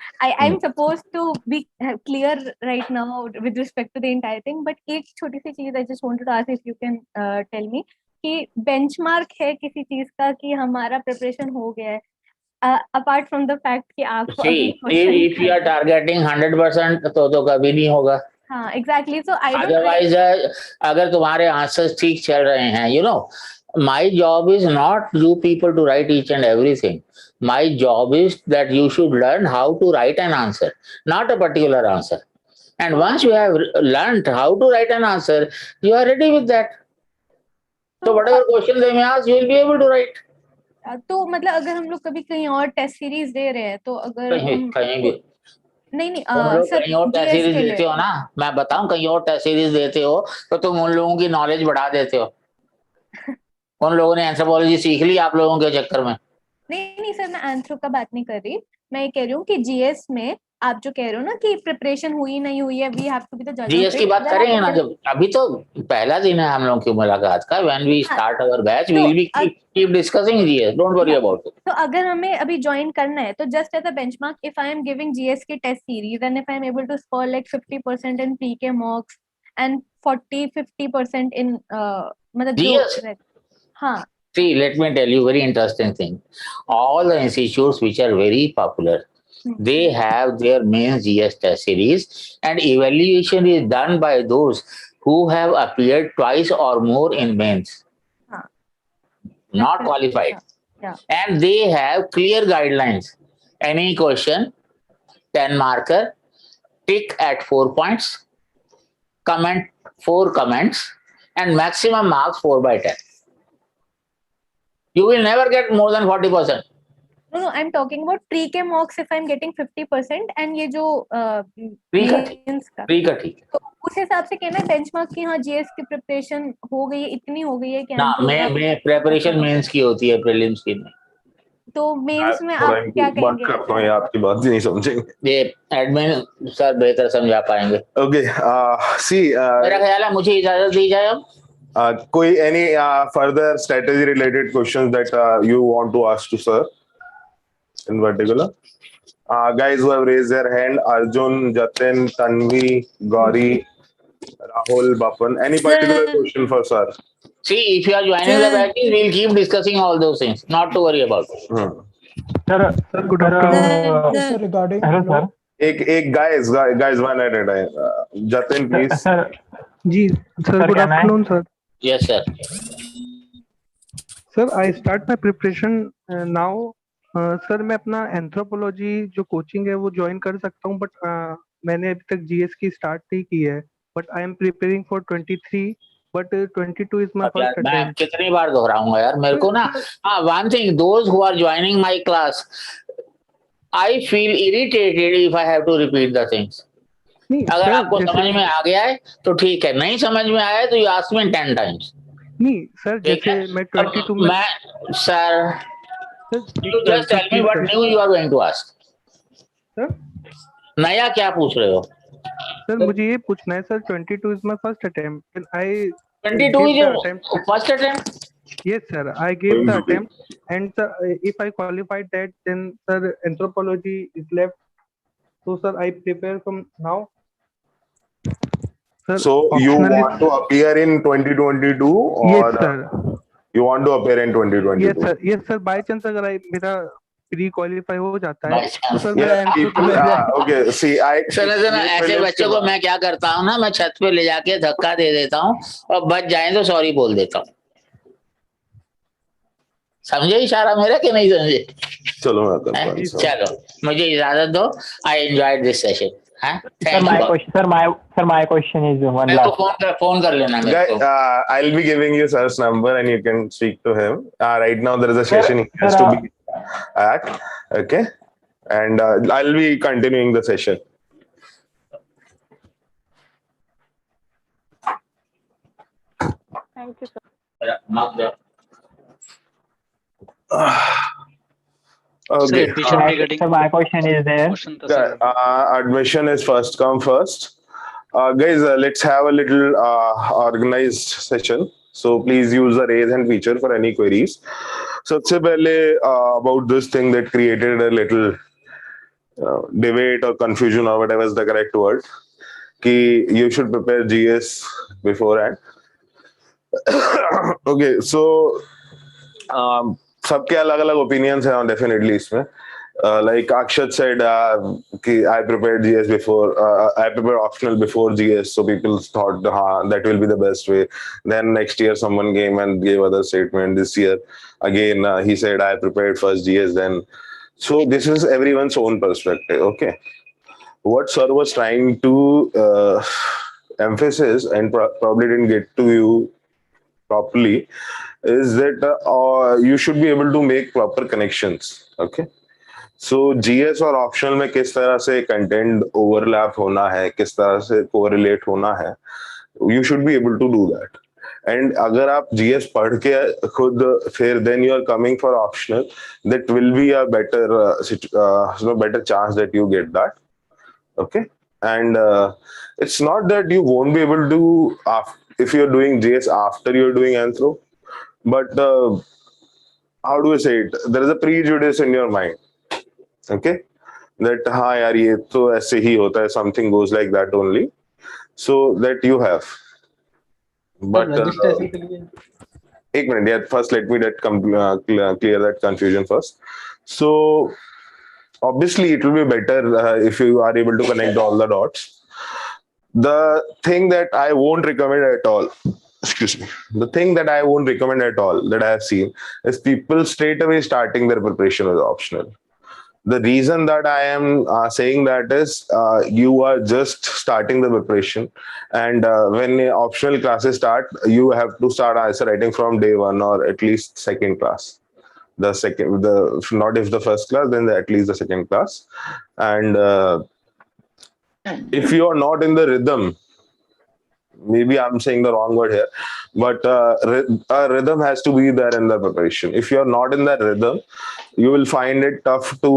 I'm supposed to be clear right now with respect to the entire thing. But एक छोटी सी चीज I just wanted to ask if you can tell me कि benchmark है किसी चीज का कि हमारा preparation हो गया है. Apart from the fact कि आप See, if you are targeting 100%, तो कभी नहीं होगा. हाँ, exactly. So I don't. Otherwise, अगर तुम्हारे answers ठीक चल रहे हैं, you know, my job is not you people to write each and everything. My job is that you should learn how to write an answer, not a particular answer. And once you have learned how to write an answer, you are ready with that. So whatever question they may ask, you will be able to write. तो मतलब अगर हम लोग कभी कहीं और test series दे रहे हैं तो अगर कहीं भी नहीं सर कहीं और टेस्ट सीरीज देते हो ना, मैं बताऊं कहीं और टेस्ट सीरीज देते हो तो तुम उन लोगों की नॉलेज बढ़ा देते हो. उन लोगों ने एंथ्रोपोलॉजी सीख ली आप लोगों के चक्कर में. नहीं सर, मैं एंथ्रो का बात नहीं कर रही. मैं ये कह रही हूँ कि जीएस में आप जो कह रहे हो ना कि प्रिपरेशन हुई नहीं हुई है, we have to be the जज. जीएस की बात करेंगे ना, जब अभी तो पहला दिन है हम लोग की मुलाकात का. When we start our batch we will be keep discussing GS, don't worry about it. तो अगर हमें अभी ज्वाइन करना है तो just as a benchmark, if I am giving GS की test series and if I am able to score like 50% in PK mocks and 40-50% in मतलब जो हाँ. See, let me tell you very interesting thing. All the institutes which are very popular, they have their main GS test series, and evaluation is done by those who have appeared twice or more in mains. Not qualified. And they have clear guidelines. Any question, 10 marker, tick at 4 points, comment 4 comments, and maximum marks 4/10. You will never get more than 40%. No, I'm talking about pre-K mocks if I'm getting 50% and ये जो mains का तो उस हिसाब से कहना है benchmark की हाँ जीएस की प्रिपरेशन हो गई है, इतनी हो गई है कि ना मैं प्रिपरेशन मेंस की होती है, प्रीलिम्स की नहीं. तो मेंस में आप क्या कहेंगे? आपकी बात नहीं समझेंगे. ये एडमिन सर बेहतर समझा पाएंगे. ओके, सी मेरा ख्याल है मुझे इजाजत दी जाए अब. कोई any further strategy related questions that you want to ask to sir in particular? Guys who have raised their hand: Arjun, Jatin, Tanvi, Gauri, Rahul, Bapan. Any particular question for sir? See, if you are joining the batches, we will keep discussing all those things. Not to worry about it. Sir, good afternoon. Sir, regarding hello sir. एक guys one at a time. Jatin, please. जी sir, good afternoon sir. Yes, sir. Sir I start my preparation now. Sir मैं अपना anthropology जो coaching है वो join कर सकता हूँ, बट मैंने अभी तक जीएस की स्टार्ट नहीं की है. But I am preparing for 23, but 22 is my अब यार फर्स्ट मैं अटेम्प्ट. कितनी बार दोहराऊंगा यार, मेरे को ना. हाँ, one thing, those who are joining my class, I feel irritated if I have to repeat the things. अगर आपको समझ में आ गया है तो ठीक है, नहीं समझ में आया है तो यू आस्क मी 10 टाइम्स. नहीं सर, जैसे मैं 22 में. मैं sir, you just tell me what new you are going to ask. Sir नया क्या पूछ रहे हो? सर मुझे ये पूछना है sir, 22 is my first attempt. And I 22 gave is the your attempt. first attempt? Yes sir, I gave the attempt, and if I qualified that, then sir anthropology is left. So sir, I prepare from now. Sir, So you want to appear in 2022 or yes sir. You want to appear in 2022? Yes sir. Yes sir. By chance अगर मेरा pre qualify हो जाता है तो sir Yeah, मेरा people, okay. See, सुनो ऐसे बच्चों को मैं क्या करता हूँ ना, मैं छत पे ले जाके धक्का दे देता हूँ और बच जाए तो सॉरी बोल देता हूँ. समझे इशारा मेरा कि नहीं समझे? चलो मैं करता हूँ. चलो मुझे इजाजत दो. I enjoyed this session. Sir, my question is one last. Phone कर लेना मेरे को. I'll be giving you sir's number and you can speak to him. Right now there is a session he has to be at. Okay, and I'll be continuing the session. Thank you sir. Okay. So my question is there. Admission is first come first. Guys, let's have a little organized session. So please use the raise hand feature for any queries. सबसे पहले about this thing that created a little debate or confusion or whatever is the correct word, कि you should prepare GS beforehand. Okay, so सबके अलग-अलग opinions हैं definitely इसमें. Like Akshat said, I prepared GS before. I prepared optional before GS, so people thought, that will be the best way. Then next year, someone came and gave other statement. This year, again, he said, I prepared first GS. Then, so this is everyone's own perspective. Okay, what sir was trying to emphasize and probably didn't get to you properly is that you should be able to make proper connections. Okay. So GS और optional में किस तरह से content overlap होना है, किस तरह से कोरिलेट होना है, you should be able to do that. And अगर आप जीएस पढ़ के खुद फिर then you are coming for optional, that will be a better chance that you get that. Okay, and it's not that you won't be able to if you're doing JS after you're doing anthro, but how do I say it? There is a prejudice in your mind. Okay, that हाँ यार ये तो ऐसे ही होता है, something goes like that only, so that you have. But एक minute, yeah, first let me clear that confusion first. So obviously it will be better if you are able to connect all the dots. The thing that I won't recommend at all, the thing that I won't recommend at all that I have seen is people straight away starting their preparation with optional. The reason that I am saying that is you are just starting the preparation, and when optional classes start, you have to start answer writing from day one or at least second class. Not if the first class, then at least the second class. And if you are not in the rhythm, maybe I'm saying the wrong word here, but a rhythm has to be there in the preparation. If you are not in that rhythm, you will find it tough to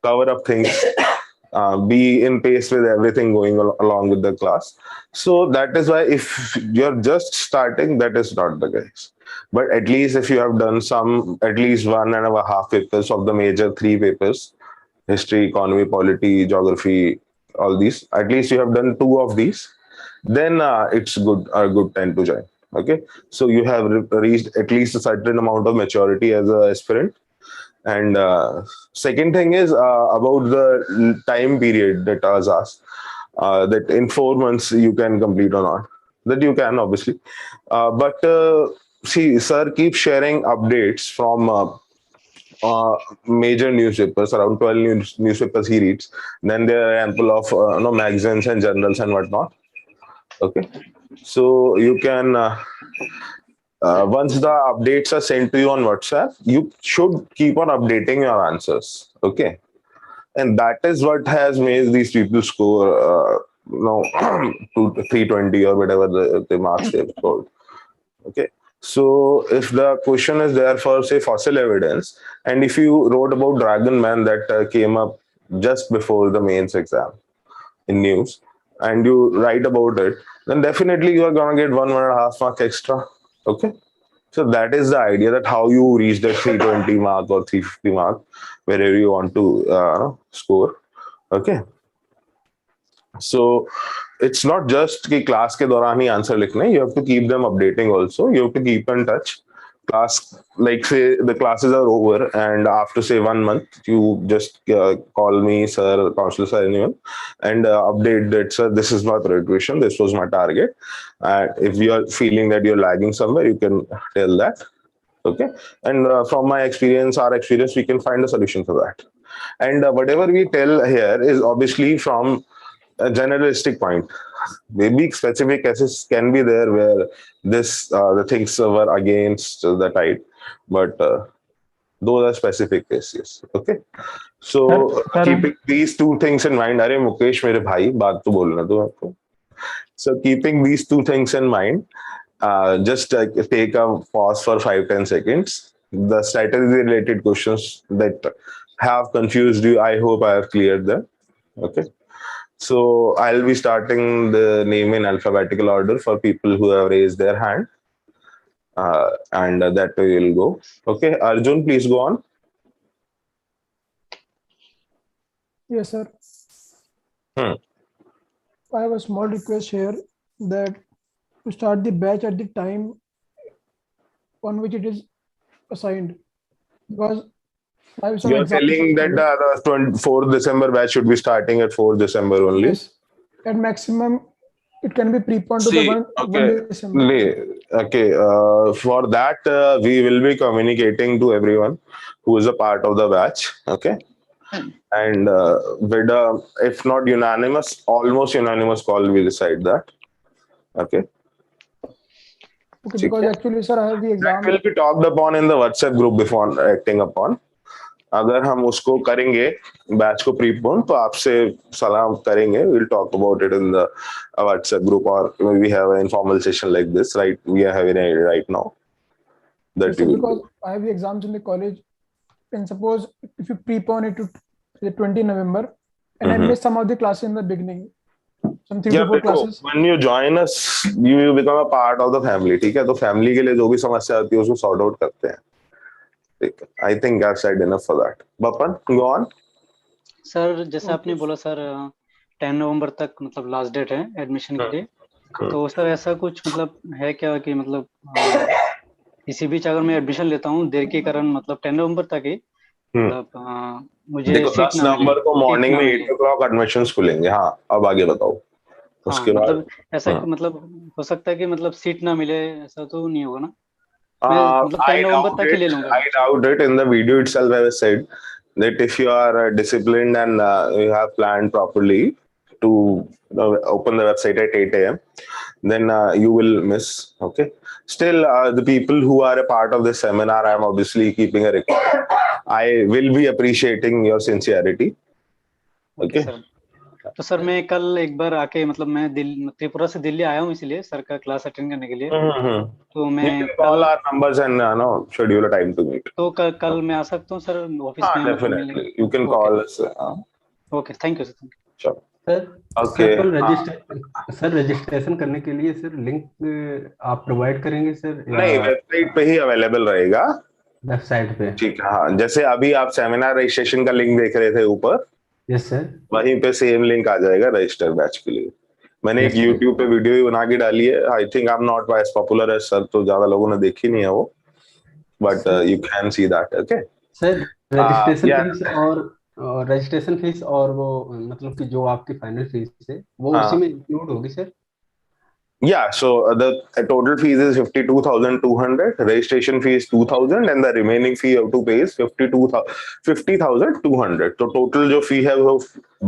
cover up things, be in pace with everything going along with the class. So that is why if you're just starting, that is not the case. But at least if you have done at least 1.5 papers of the major 3 papers, history, economy, polity, geography, all these, at least you have done 2 of these, then it's a good time to join. Okay, so you have reached at least a certain amount of maturity as an aspirant, And second thing is about the time period that I was asked, that in 4 months you can complete or not. That you can, obviously. But see, sir keeps sharing updates from major newspapers, around 12 newspapers he reads. Then there are ample of magazines and journals and whatnot. Okay. So you can, once the updates are sent to you on WhatsApp, you should keep on updating your answers. Okay. And that is what has made these people score, to 320 or whatever the marks they've scored. Okay. So if the question is there for, say, fossil evidence, and if you wrote about Dragon Man that came up just before the mains exam in news, and you write about it, then definitely you are going to get 1.5 mark extra. Okay. So that is the idea, that how you reach that 320 mark or 350 mark, wherever you want to score. Okay. So it's not just कि class के दौरान ही answer लिखने, you have to keep them updating also. You have to keep in touch. Class, like say the classes are over, and after say 1 month, you just call me, sir, counselor, sir, anyone, and update that, sir, this is my graduation, this was my target. If you are feeling that you're lagging somewhere, you can tell that. Okay. And from my experience, our experience, we can find a solution for that. And whatever we tell here is obviously from a generalistic point. Maybe specific cases can be there where the things were against the tide, but those are specific cases. Okay. So keeping these two things in mind, अरे मुकेश मेरे भाई बात तो बोलना दो आपको. So keeping these two things in mind, just take a pause for 5-10 seconds. The strategy related questions that have confused you, I hope I have cleared them. Okay. So I'll be starting the name in alphabetical order for people who have raised their hand. And that way we'll go. Okay. Arjun, please go on. Yes, sir. I have a small request here that to start the batch at the time on which it is assigned, because I have some You're telling that the 4th December batch should be starting at 4th December only? Yes. At maximum, it can be preponed to the 1 December. Okay. For that, we will be communicating to everyone who is a part of the batch. Okay. And with if not unanimous, almost unanimous call, we decide that. Okay. Okay, because actually, sir, I have the exam. That will be talked upon in the WhatsApp group before acting upon. अगर हम उसको करेंगे batch को prepone तो आपसे सलाम करेंगे. We'll talk about it in the WhatsApp group, or we have an informal session like this, right? We are having it right now. Yes, sir, because I have the exams in the college, and suppose if you prepone it to the 20 November, and I miss some of the classes in the beginning, some 3 to 4 classes. When you join us, you become a part of the family. ठीक है, तो family के लिए जो भी समस्या आती है उसको sort out करते हैं. I think I've said enough for that. Bapan, go on. Sir जैसे आपने बोला सर 10 नवंबर तक मतलब लास्ट डेट है एडमिशन के लिए, तो सर ऐसा कुछ मतलब है क्या कि मतलब इसी बीच अगर मैं एडमिशन लेता हूँ देर के कारण मतलब 10 नवंबर तक ही मतलब मुझे देखो 10 नवंबर को मॉर्निंग में 8 o'clock एडमिशंस खुलेंगे. हाँ, अब आगे बताओ. उसके बाद मतलब ऐसा मतलब हो सकता है कि मतलब सीट ना मिले, ऐसा तो नहीं होगा ना? I doubt it. In the video itself, I have said that if you are disciplined and you have planned properly to open the website at 8 a.m., then you will miss. Okay. Still, the people who are a part of this seminar, I am obviously keeping a record. I will be appreciating your sincerity. Okay. तो sir मैं कल एक बार आके मतलब मैं त्रिपुरा से दिल्ली आया हूँ इसलिए सर का क्लास अटेंड करने के लिए. तो मैं call our numbers and schedule a time to meet. तो कल मैं आ सकता हूँ सर ऑफिस में? Definitely, you can call us. Okay, thank you sir. Sure. Sir registration करने के लिए सर लिंक आप प्रोवाइड करेंगे सर? नहीं, वेबसाइट पे ही अवेलेबल रहेगा. वेबसाइट पे? ठीक है. हाँ, जैसे अभी आप सेमिनार रजिस्ट्रेशन का लिंक देख रहे थे ऊपर. Yes sir. वहीं पे सेम लिंक आ जाएगा रजिस्टर बैच के लिए. मैंने एक YouTube पे वीडियो भी बना के डाली है. I think I am not as popular as sir, तो ज्यादा लोगों ने देखी नहीं है वो, but you can see that. Okay sir registration Yeah. Fees और रजिस्ट्रेशन फीस और वो मतलब कि जो आपकी फाइनल फीस है वो उसी में इंक्लूड होगी sir? Yeah, so the total fees is 52,200, registration fee is 2,000, and the remaining fee you have to pay is 50,200. So total जो fee है वो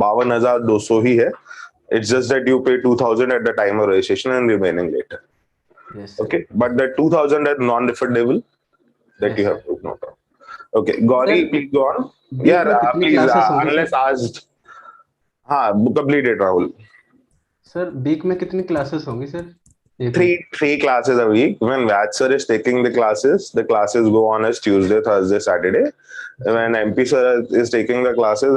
52,200 ही है. It's just that you pay 2,000 at the time of registration and remaining later. Yes. Okay, but that 2,000 is non-refundable. That Yes, you have to note. Okay, Gauri, Sir, please go on. week Yeah, में कितनी please. classes होंगी Unless sir? asked. हाँ, complete it, Rahul. Sir week में कितनी classes होंगी sir? Three classes a week. When Vaid sir is taking the classes go on as Tuesday, Thursday, Saturday. When MP sir is taking the classes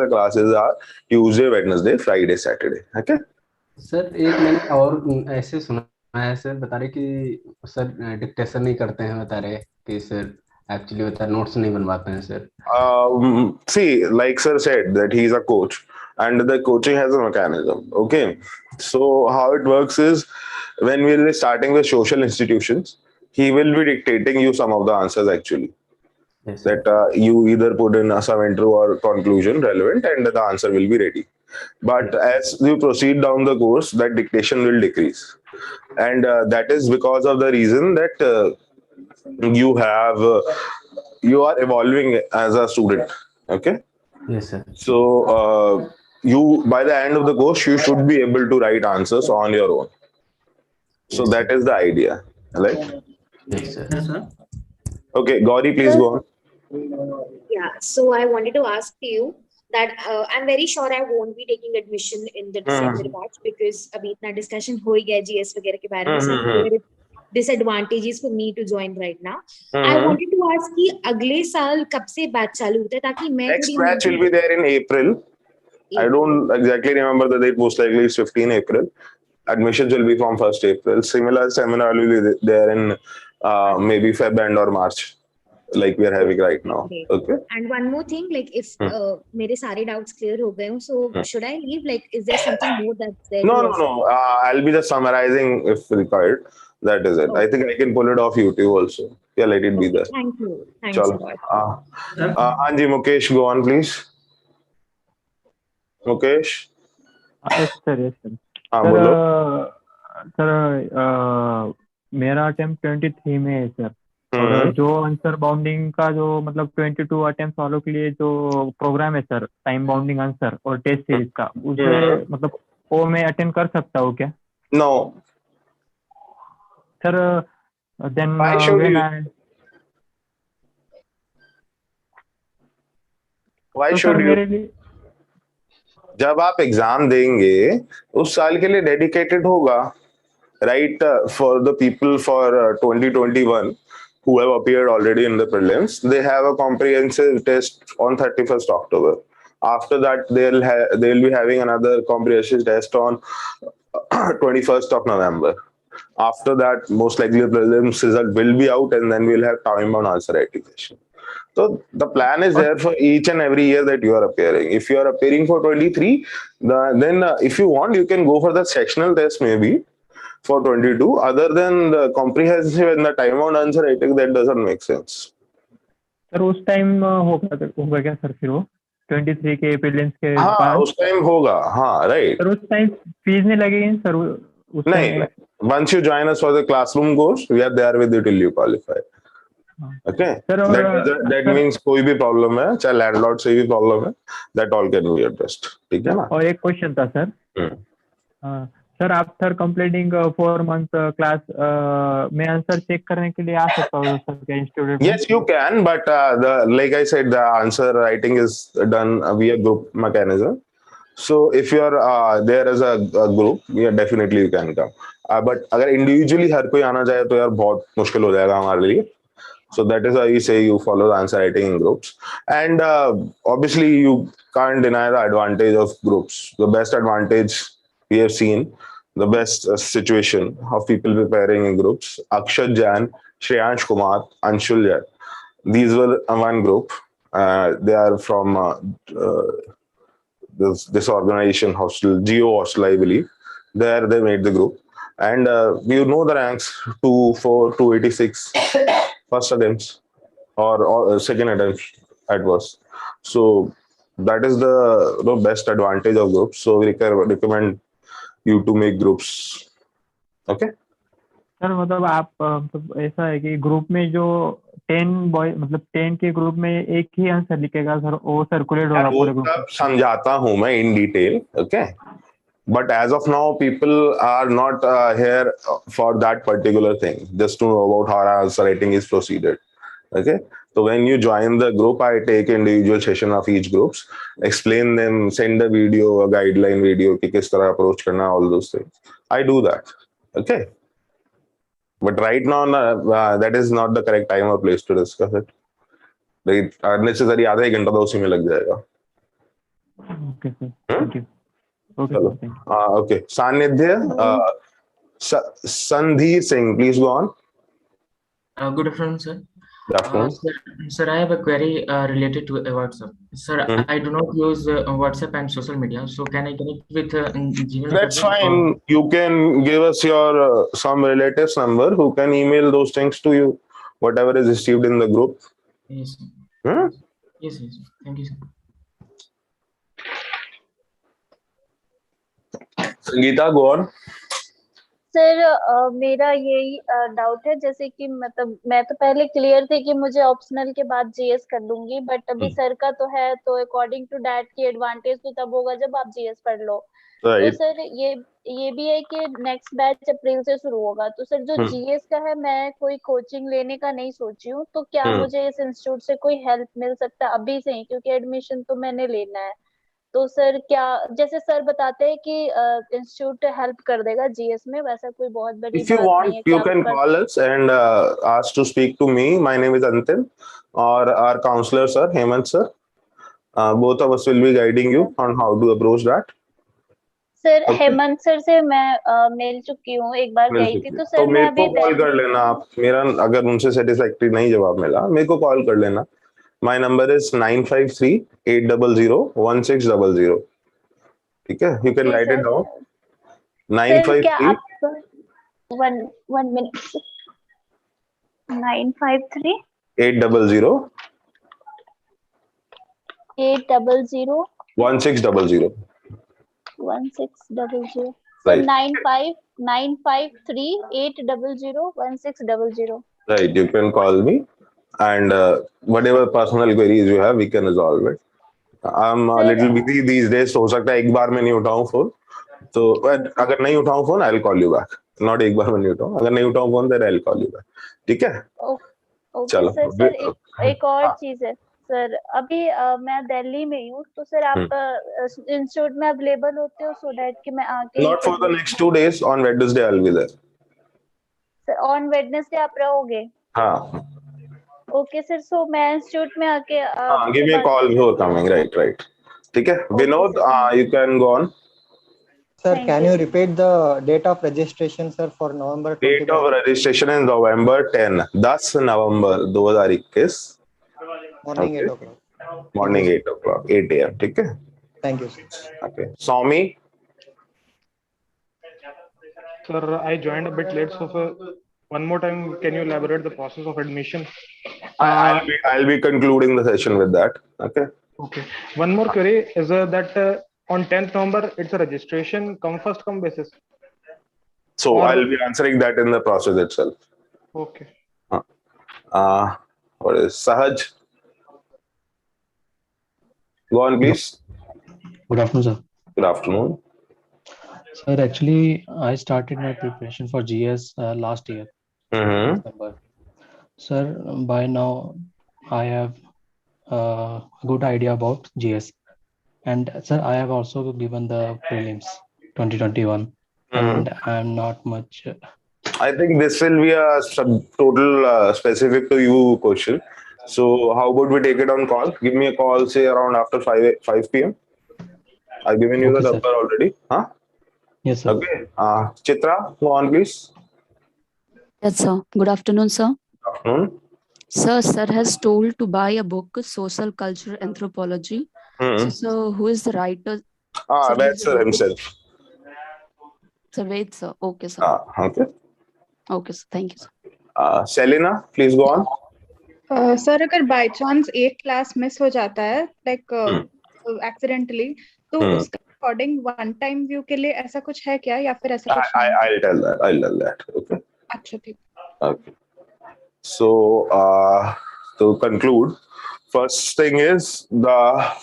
are Tuesday, Wednesday, Friday, Saturday. Okay. Sir एक मैंने और ऐसे सुना है sir, बता रहे कि sir dictation नहीं करते हैं, बता रहे कि सर एक्चुअली बता नोट्स नहीं बनवाते हैं sir. See, like sir said that he's a coach and the coaching has a mechanism. Okay. So how it works is when we'll be starting with social institutions, he will be dictating you some of the answers actually. Yes, that you either put in some intro or conclusion relevant and the answer will be ready. But as you proceed down the course, that dictation will decrease. And that is because of the reason that you are evolving as a student. Okay. Yes, sir. So you by the end of the course you should be able to write answers on your own. So Yes, that is the idea, right? Yes, sir. Yes, sir. Okay, Gauri, please go on. Yeah, so I wanted to ask you that I'm very sure I won't be taking admission in the December batch because अभी इतना discussion हो ही गया GS वगैरह के बारे में, so I'm clear if disadvantages for me to join right now. I wanted to ask कि अगले साल कब से batch चालू होता है ताकि मैं Next batch will be there in April. I don't exactly remember the date. Most likely it's 15 April. Admissions will be from 1st April. Similar seminar will be there in maybe Feb end or March, like we are having right now. Okay. And one more thing, like if मेरे सारे doubts clear हो गए हों, so should I leave? Like, is there something more that's there? No. I'll be just summarizing if required. That is it. I think I can pull it off YouTube also. Yeah, let it be there. Thank you. Thanks Chalo. a lot. Anji, Mukesh, go on, please. Mukesh. Yes, sir. Yes, sir. हाँ बोलो. Sir मेरा attempt 23 में है sir. और जो answer bounding का जो मतलब 22 अटेम्प्ट वालों के लिए जो प्रोग्राम है सर, टाइम बाउंडिंग आंसर और टेस्ट सीरीज का, उसे मतलब वो मैं अटेंड कर सकता हूँ क्या? No. Sir then Why should when you? I Why तो should सर you? मेरे लिए जब आप एग्जाम देंगे उस साल के लिए डेडिकेटेड होगा, right? For the people for 2021 who have appeared already in the prelims, they have a comprehensive test on 31st October. After that, they'll be having another comprehensive test on 21st of November. After that, most likely the prelims result will be out, and then we'll have time-bound answer writing session. So the plan is there for each and every year that you are appearing. If you are appearing for 23, then if you want, you can go for the sectional test maybe for 22. Other than the comprehensive and the time-bound answer writing, that doesn't make sense. Sir उस time होगा क्या sir फिर वो 23 के prelims के हाँ, बाद? उस टाइम होगा. हाँ, राइट. सर उस टाइम फीस नहीं लगेगी सर उस नहीं. Once you join us for the classroom course, we are there with you till you qualify. Okay. That means कोई भी प्रॉब्लम है, चाहे लैंडलॉर्ड से भी प्रॉब्लम है, that all can be addressed. ठीक है ना? और एक क्वेश्चन था sir. Sir after completing 4 month class मैं आंसर चेक करने के लिए आ सकता हूँ सर क्या इंस्टीट्यूट में? Yes, you can, but like I said, the answer writing is done via group mechanism. So if you are there as a group, yeah, definitely you can come. But अगर individually हर कोई आना चाहे तो यार बहुत मुश्किल हो जाएगा हमारे लिए. So that is why we say you follow the answer writing in groups. And obviously you can't deny the advantage of groups. The best advantage we have seen, the best situation of people preparing in groups. Akshat Jain, Shreyansh Kumar, Anshul Jain. These were one group. They are from this organization, hostel, Geo Hostel, I believe. There they made the group. And you know the ranks 2, 4, 286. First attempts or second attempts. at first. So that is the best advantage of groups. So we recommend you to make groups. Okay. Sir मतलब आप मतलब ऐसा है कि group में जो 10 boy मतलब 10 के ग्रुप में एक ही आंसर लिखेगा सर, वो सर्कुलेट होगा पूरे ग्रुप में. समझाता हूँ मैं in detail. Okay. But as of now, people are not here for that particular thing, just to know about how answer writing is proceeded. Okay. So when you join the group, I take individual session of each groups, explain them, send a video, a guideline video, कि किस तरह approach करना, all those things. I do that. Okay. But right now, that is not the correct time or place to discuss it. Like unnecessary आधा एक घंटा तो उसी में लग जाएगा. Okay sir. Thank you. Okay चलो. sir. Thank you. Okay. Sanidhya, Sandhir Singh, please go on. Good afternoon, sir. Good afternoon. Sir, I have a query related to WhatsApp. Sir, I do not use WhatsApp and social media, so can I connect with Gmail? That's fine. You can give us your some relatives number who can email those things to you, whatever is received in the group. Yes, sir. Yes, yes. Thank you, sir. Sangeeta, go on. Sir मेरा यही doubt है, जैसे कि मतलब मैं तो पहले clear थी कि मुझे ऑप्शनल के बाद जीएस कर लूंगी, बट अभी सर का तो है, तो अकॉर्डिंग टू दैट की एडवांटेज तो तब होगा जब आप जीएस पढ़ लो. तो सर ये भी है कि नेक्स्ट बैच अप्रैल से शुरू होगा, तो सर जो जीएस का है मैं कोई कोचिंग लेने का नहीं सोची हूँ, तो क्या मुझे इस इंस्टीट्यूट से कोई हेल्प मिल सकता है अभी से ही, क्योंकि एडमिशन तो मैंने लेना है. तो सर क्या, जैसे सर बताते हैं कि इंस्टीट्यूट हेल्प कर देगा जीएस में, वैसा कोई बहुत बड़ी If you बात want, नहीं है. you can call us and ask to speak to me. My name is Antin, or our counselor, sir, Hemant, sir. Both of us will be guiding you on how to approach that. Sir Hemant sir से मैं मिल चुकी हूँ, एक बार गई थी, तो sir मैं अभी कॉल कर लेना आप. मेरा अगर उनसे सेटिस्फैक्टरी नहीं जवाब मिला, मेरे को कॉल कर लेना. My number is 953-800-1600. ठीक है, you can write it down. 953. 1 minute. 953 800 800 1600. 1600. Right. 953 800 1600. Right, you can call me and whatever personal queries you have, we can resolve it. I'm a little busy these days, हो सकता है एक बार में नहीं उठाऊं phone, तो अगर नहीं उठाऊं phone I'll call you back. Not एक बार में नहीं उठाऊं, अगर नहीं उठाऊं phone then I'll call you back. ठीक है? Okay sir. सर एक और चीज है सर, अभी मैं दिल्ली में हूँ, तो सर आप इंस्टीट्यूट में अवेलेबल होते हो सो दैट कि मैं आके. Not for the next 2 days. On Wednesday I'll be there. Sir on Wednesday आप रहोगे? हाँ. ओके सर, सो मैं इंस्टीट्यूट में आके give me a call before coming. Right. ठीक है. Vinod, you can go on. Sir, can you repeat the date of registration, sir, for November 20? Date of registration is November 10. 10 November 2021. Morning 8 o'clock. Morning 8 o'clock. 8 a.m. ठीक है. Thank you, sir. Okay. Swami. Sir, I joined a bit late, so one more time, can you elaborate the process of admission? I'll be concluding the session with that. Okay. Okay. One more query is that on 10th November, it's a registration come first come basis. So I'll be answering that in the process itself. Okay. What is Sahaj? Go on, please. Good afternoon, sir. Good afternoon. Sir, actually, I started my preparation for GS last year. December. Sir, by now, I have a good idea about GS. And sir, I have also given the prelims 2021. And I'm not much... I think this will be a total specific to you question. So how about we take it on call? Give me a call, say around after 5 p.m. I've given you the number already. Huh? Yes, sir. Okay. Chitra, go on, please. Yes, sir. Good afternoon, sir. Good afternoon. Sir has told to buy a book, Social Culture Anthropology. So, who is the writer? Vaid sir himself. Sir, Vaid sir. Okay, sir. Okay. Okay, sir. Thank you, sir. Selena, please go on. Sir अगर by chance एक class miss हो जाता है like accidentally, तो उसका according one time view के लिए ऐसा कुछ है क्या, या फिर ऐसा कुछ नहीं? I'll tell that. Okay. अच्छा ठीक। Okay. So to conclude, first thing is the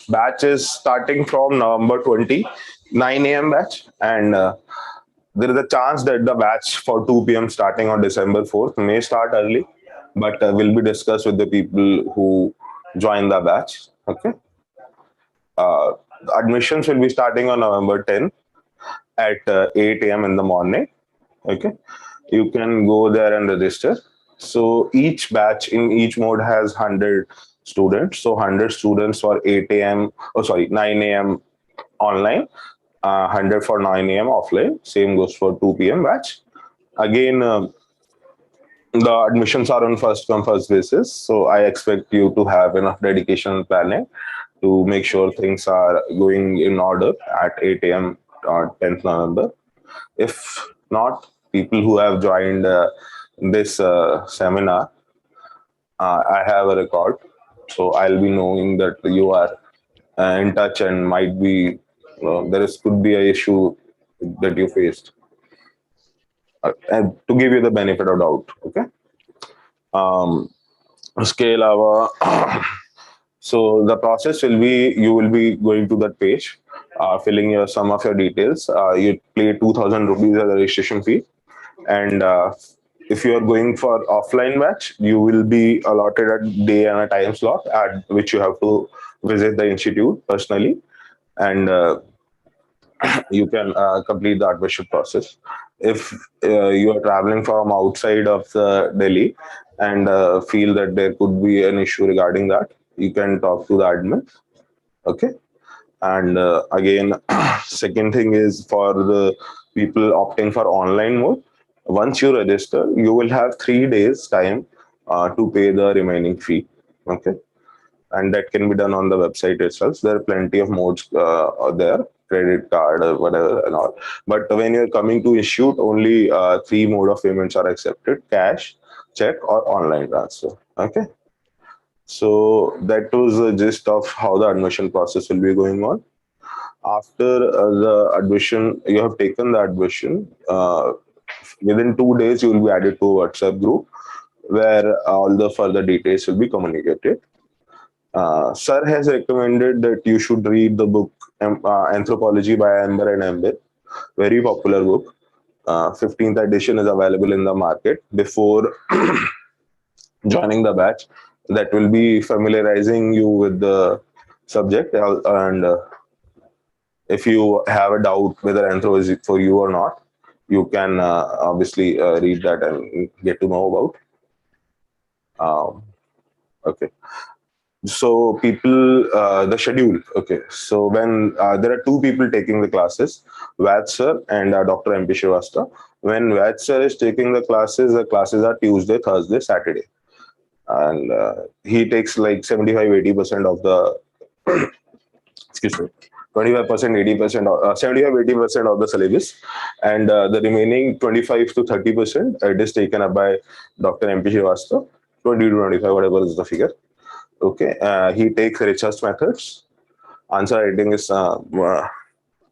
batch is starting from November 20, 9 a.m. batch, and there is a chance that the batch for 2 p.m. starting on December 4th may start early, but will be discussed with the people who join the batch. Okay. Admissions will be starting on November 10th at 8 a.m. in the morning. Okay. You can go there and register. So each batch in each mode has 100 students. So 100 students for 8 a.m. Oh, sorry, 9 a.m. online, 100 for 9 a.m. offline. Same goes for 2 p.m. batch. Again, the admissions are on first come first basis. So I expect you to have enough dedication and planning to make sure things are going in order at 8 a.m. 10th November. If not, people who have joined this seminar, I have a record, so I'll be knowing that you are in touch and might be could be a issue that you faced, and to give you the benefit of doubt. Okay. उसके अलावा so the process will be, you will be going to that page, filling some of your details. You pay 2,000 rupees as a registration fee, and if you are going for offline batch, you will be allotted a day and a time slot at which you have to visit the institute personally, and you can complete the admission process. If you are traveling from outside of the Delhi and feel that there could be an issue regarding that, you can talk to the admin. Okay. And again, second thing is for the people opting for online mode, once you register, you will have 3 days time to pay the remaining fee. Okay. And that can be done on the website itself. There are plenty of modes there, credit card or whatever and all. But when you're coming to issue, only 3 mode of payments are accepted: cash, check, or online transfer. Okay. So that was the gist of how the admission process will be going on. After the admission, you have taken the admission. Within 2 days, you will be added to a WhatsApp group where all the further details will be communicated. Sir has recommended that you should read the book Anthropology by Amber and Amber. Very popular book. 15th edition is available in the market. Before joining the batch, that will be familiarizing you with the subject, and if you have a doubt whether anthro is for you or not, you can obviously read that and get to know about. Okay. So people, the schedule. Okay. So when there are 2 people taking the classes, Vaid sir and Dr. MP Srivastava. When Vaid sir is taking the classes are Tuesday, Thursday, Saturday. And he takes like 75-80% of the excuse me, 25%, 80%, 75-80% of the syllabus, and the remaining 25 to 30% it is taken up by Dr. MP Srivastava, 20 to 25, whatever is the figure. Okay, he takes research methods. Answer writing is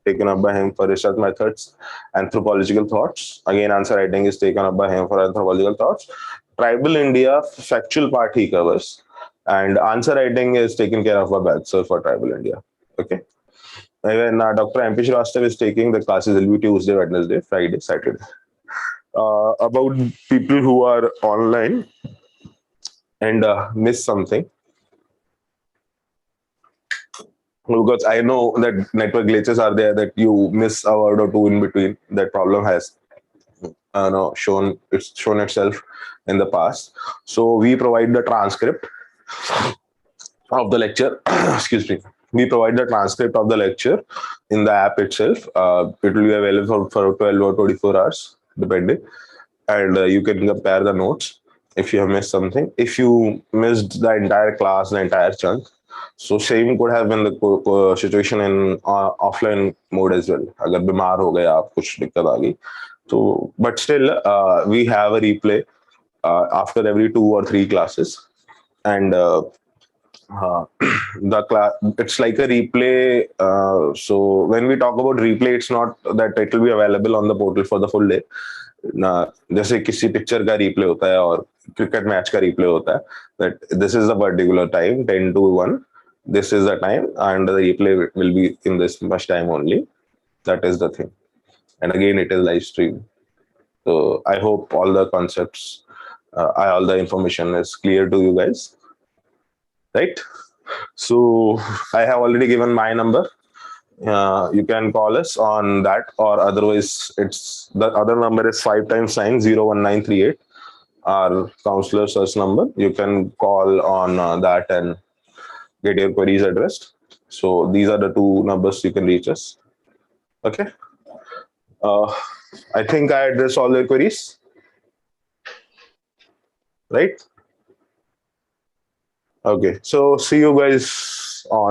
taken up by him for research methods. Anthropological thoughts, again answer writing is taken up by him for anthropological thoughts. Tribal India factual part he covers, and answer writing is taken care of by Vaid sir for Tribal India. Okay. When Dr. MP Srivastava is taking the classes, will be Tuesday, Wednesday, Friday, Saturday. About people who are online and miss something, because I know that network glitches are there, that you miss a word or two in between. That problem has shown itself in the past. So we provide the transcript of the lecture. Excuse me. We provide the transcript of the lecture in the app itself. It will be available for 12 or 24 hours, depending. And you can compare the notes if you have missed something. If you missed the entire class, the entire chunk, so same could have been the situation in offline mode as well. अगर बीमार हो गए आप, कुछ दिक्कत आ गई, तो but still we have a replay after every 2 or 3 classes. and the class, it's like a replay. So when we talk about replay, it's not that it will be available on the portal for the full day. जैसे किसी picture का replay होता है और cricket match का replay होता है, that this is a particular time 10 to 1, this is the time and the replay will be in this much time only. That is the thing, and again it is live stream. So I hope all the concepts, all the information is clear to you guys, right? So I have already given my number. You can call us on that, or otherwise it's the other number is 5 times 9 01938, our counselor search number. You can call on that and get your queries addressed. So these are the two numbers you can reach us. Okay. I think I addressed all your queries, right? Okay, so see you guys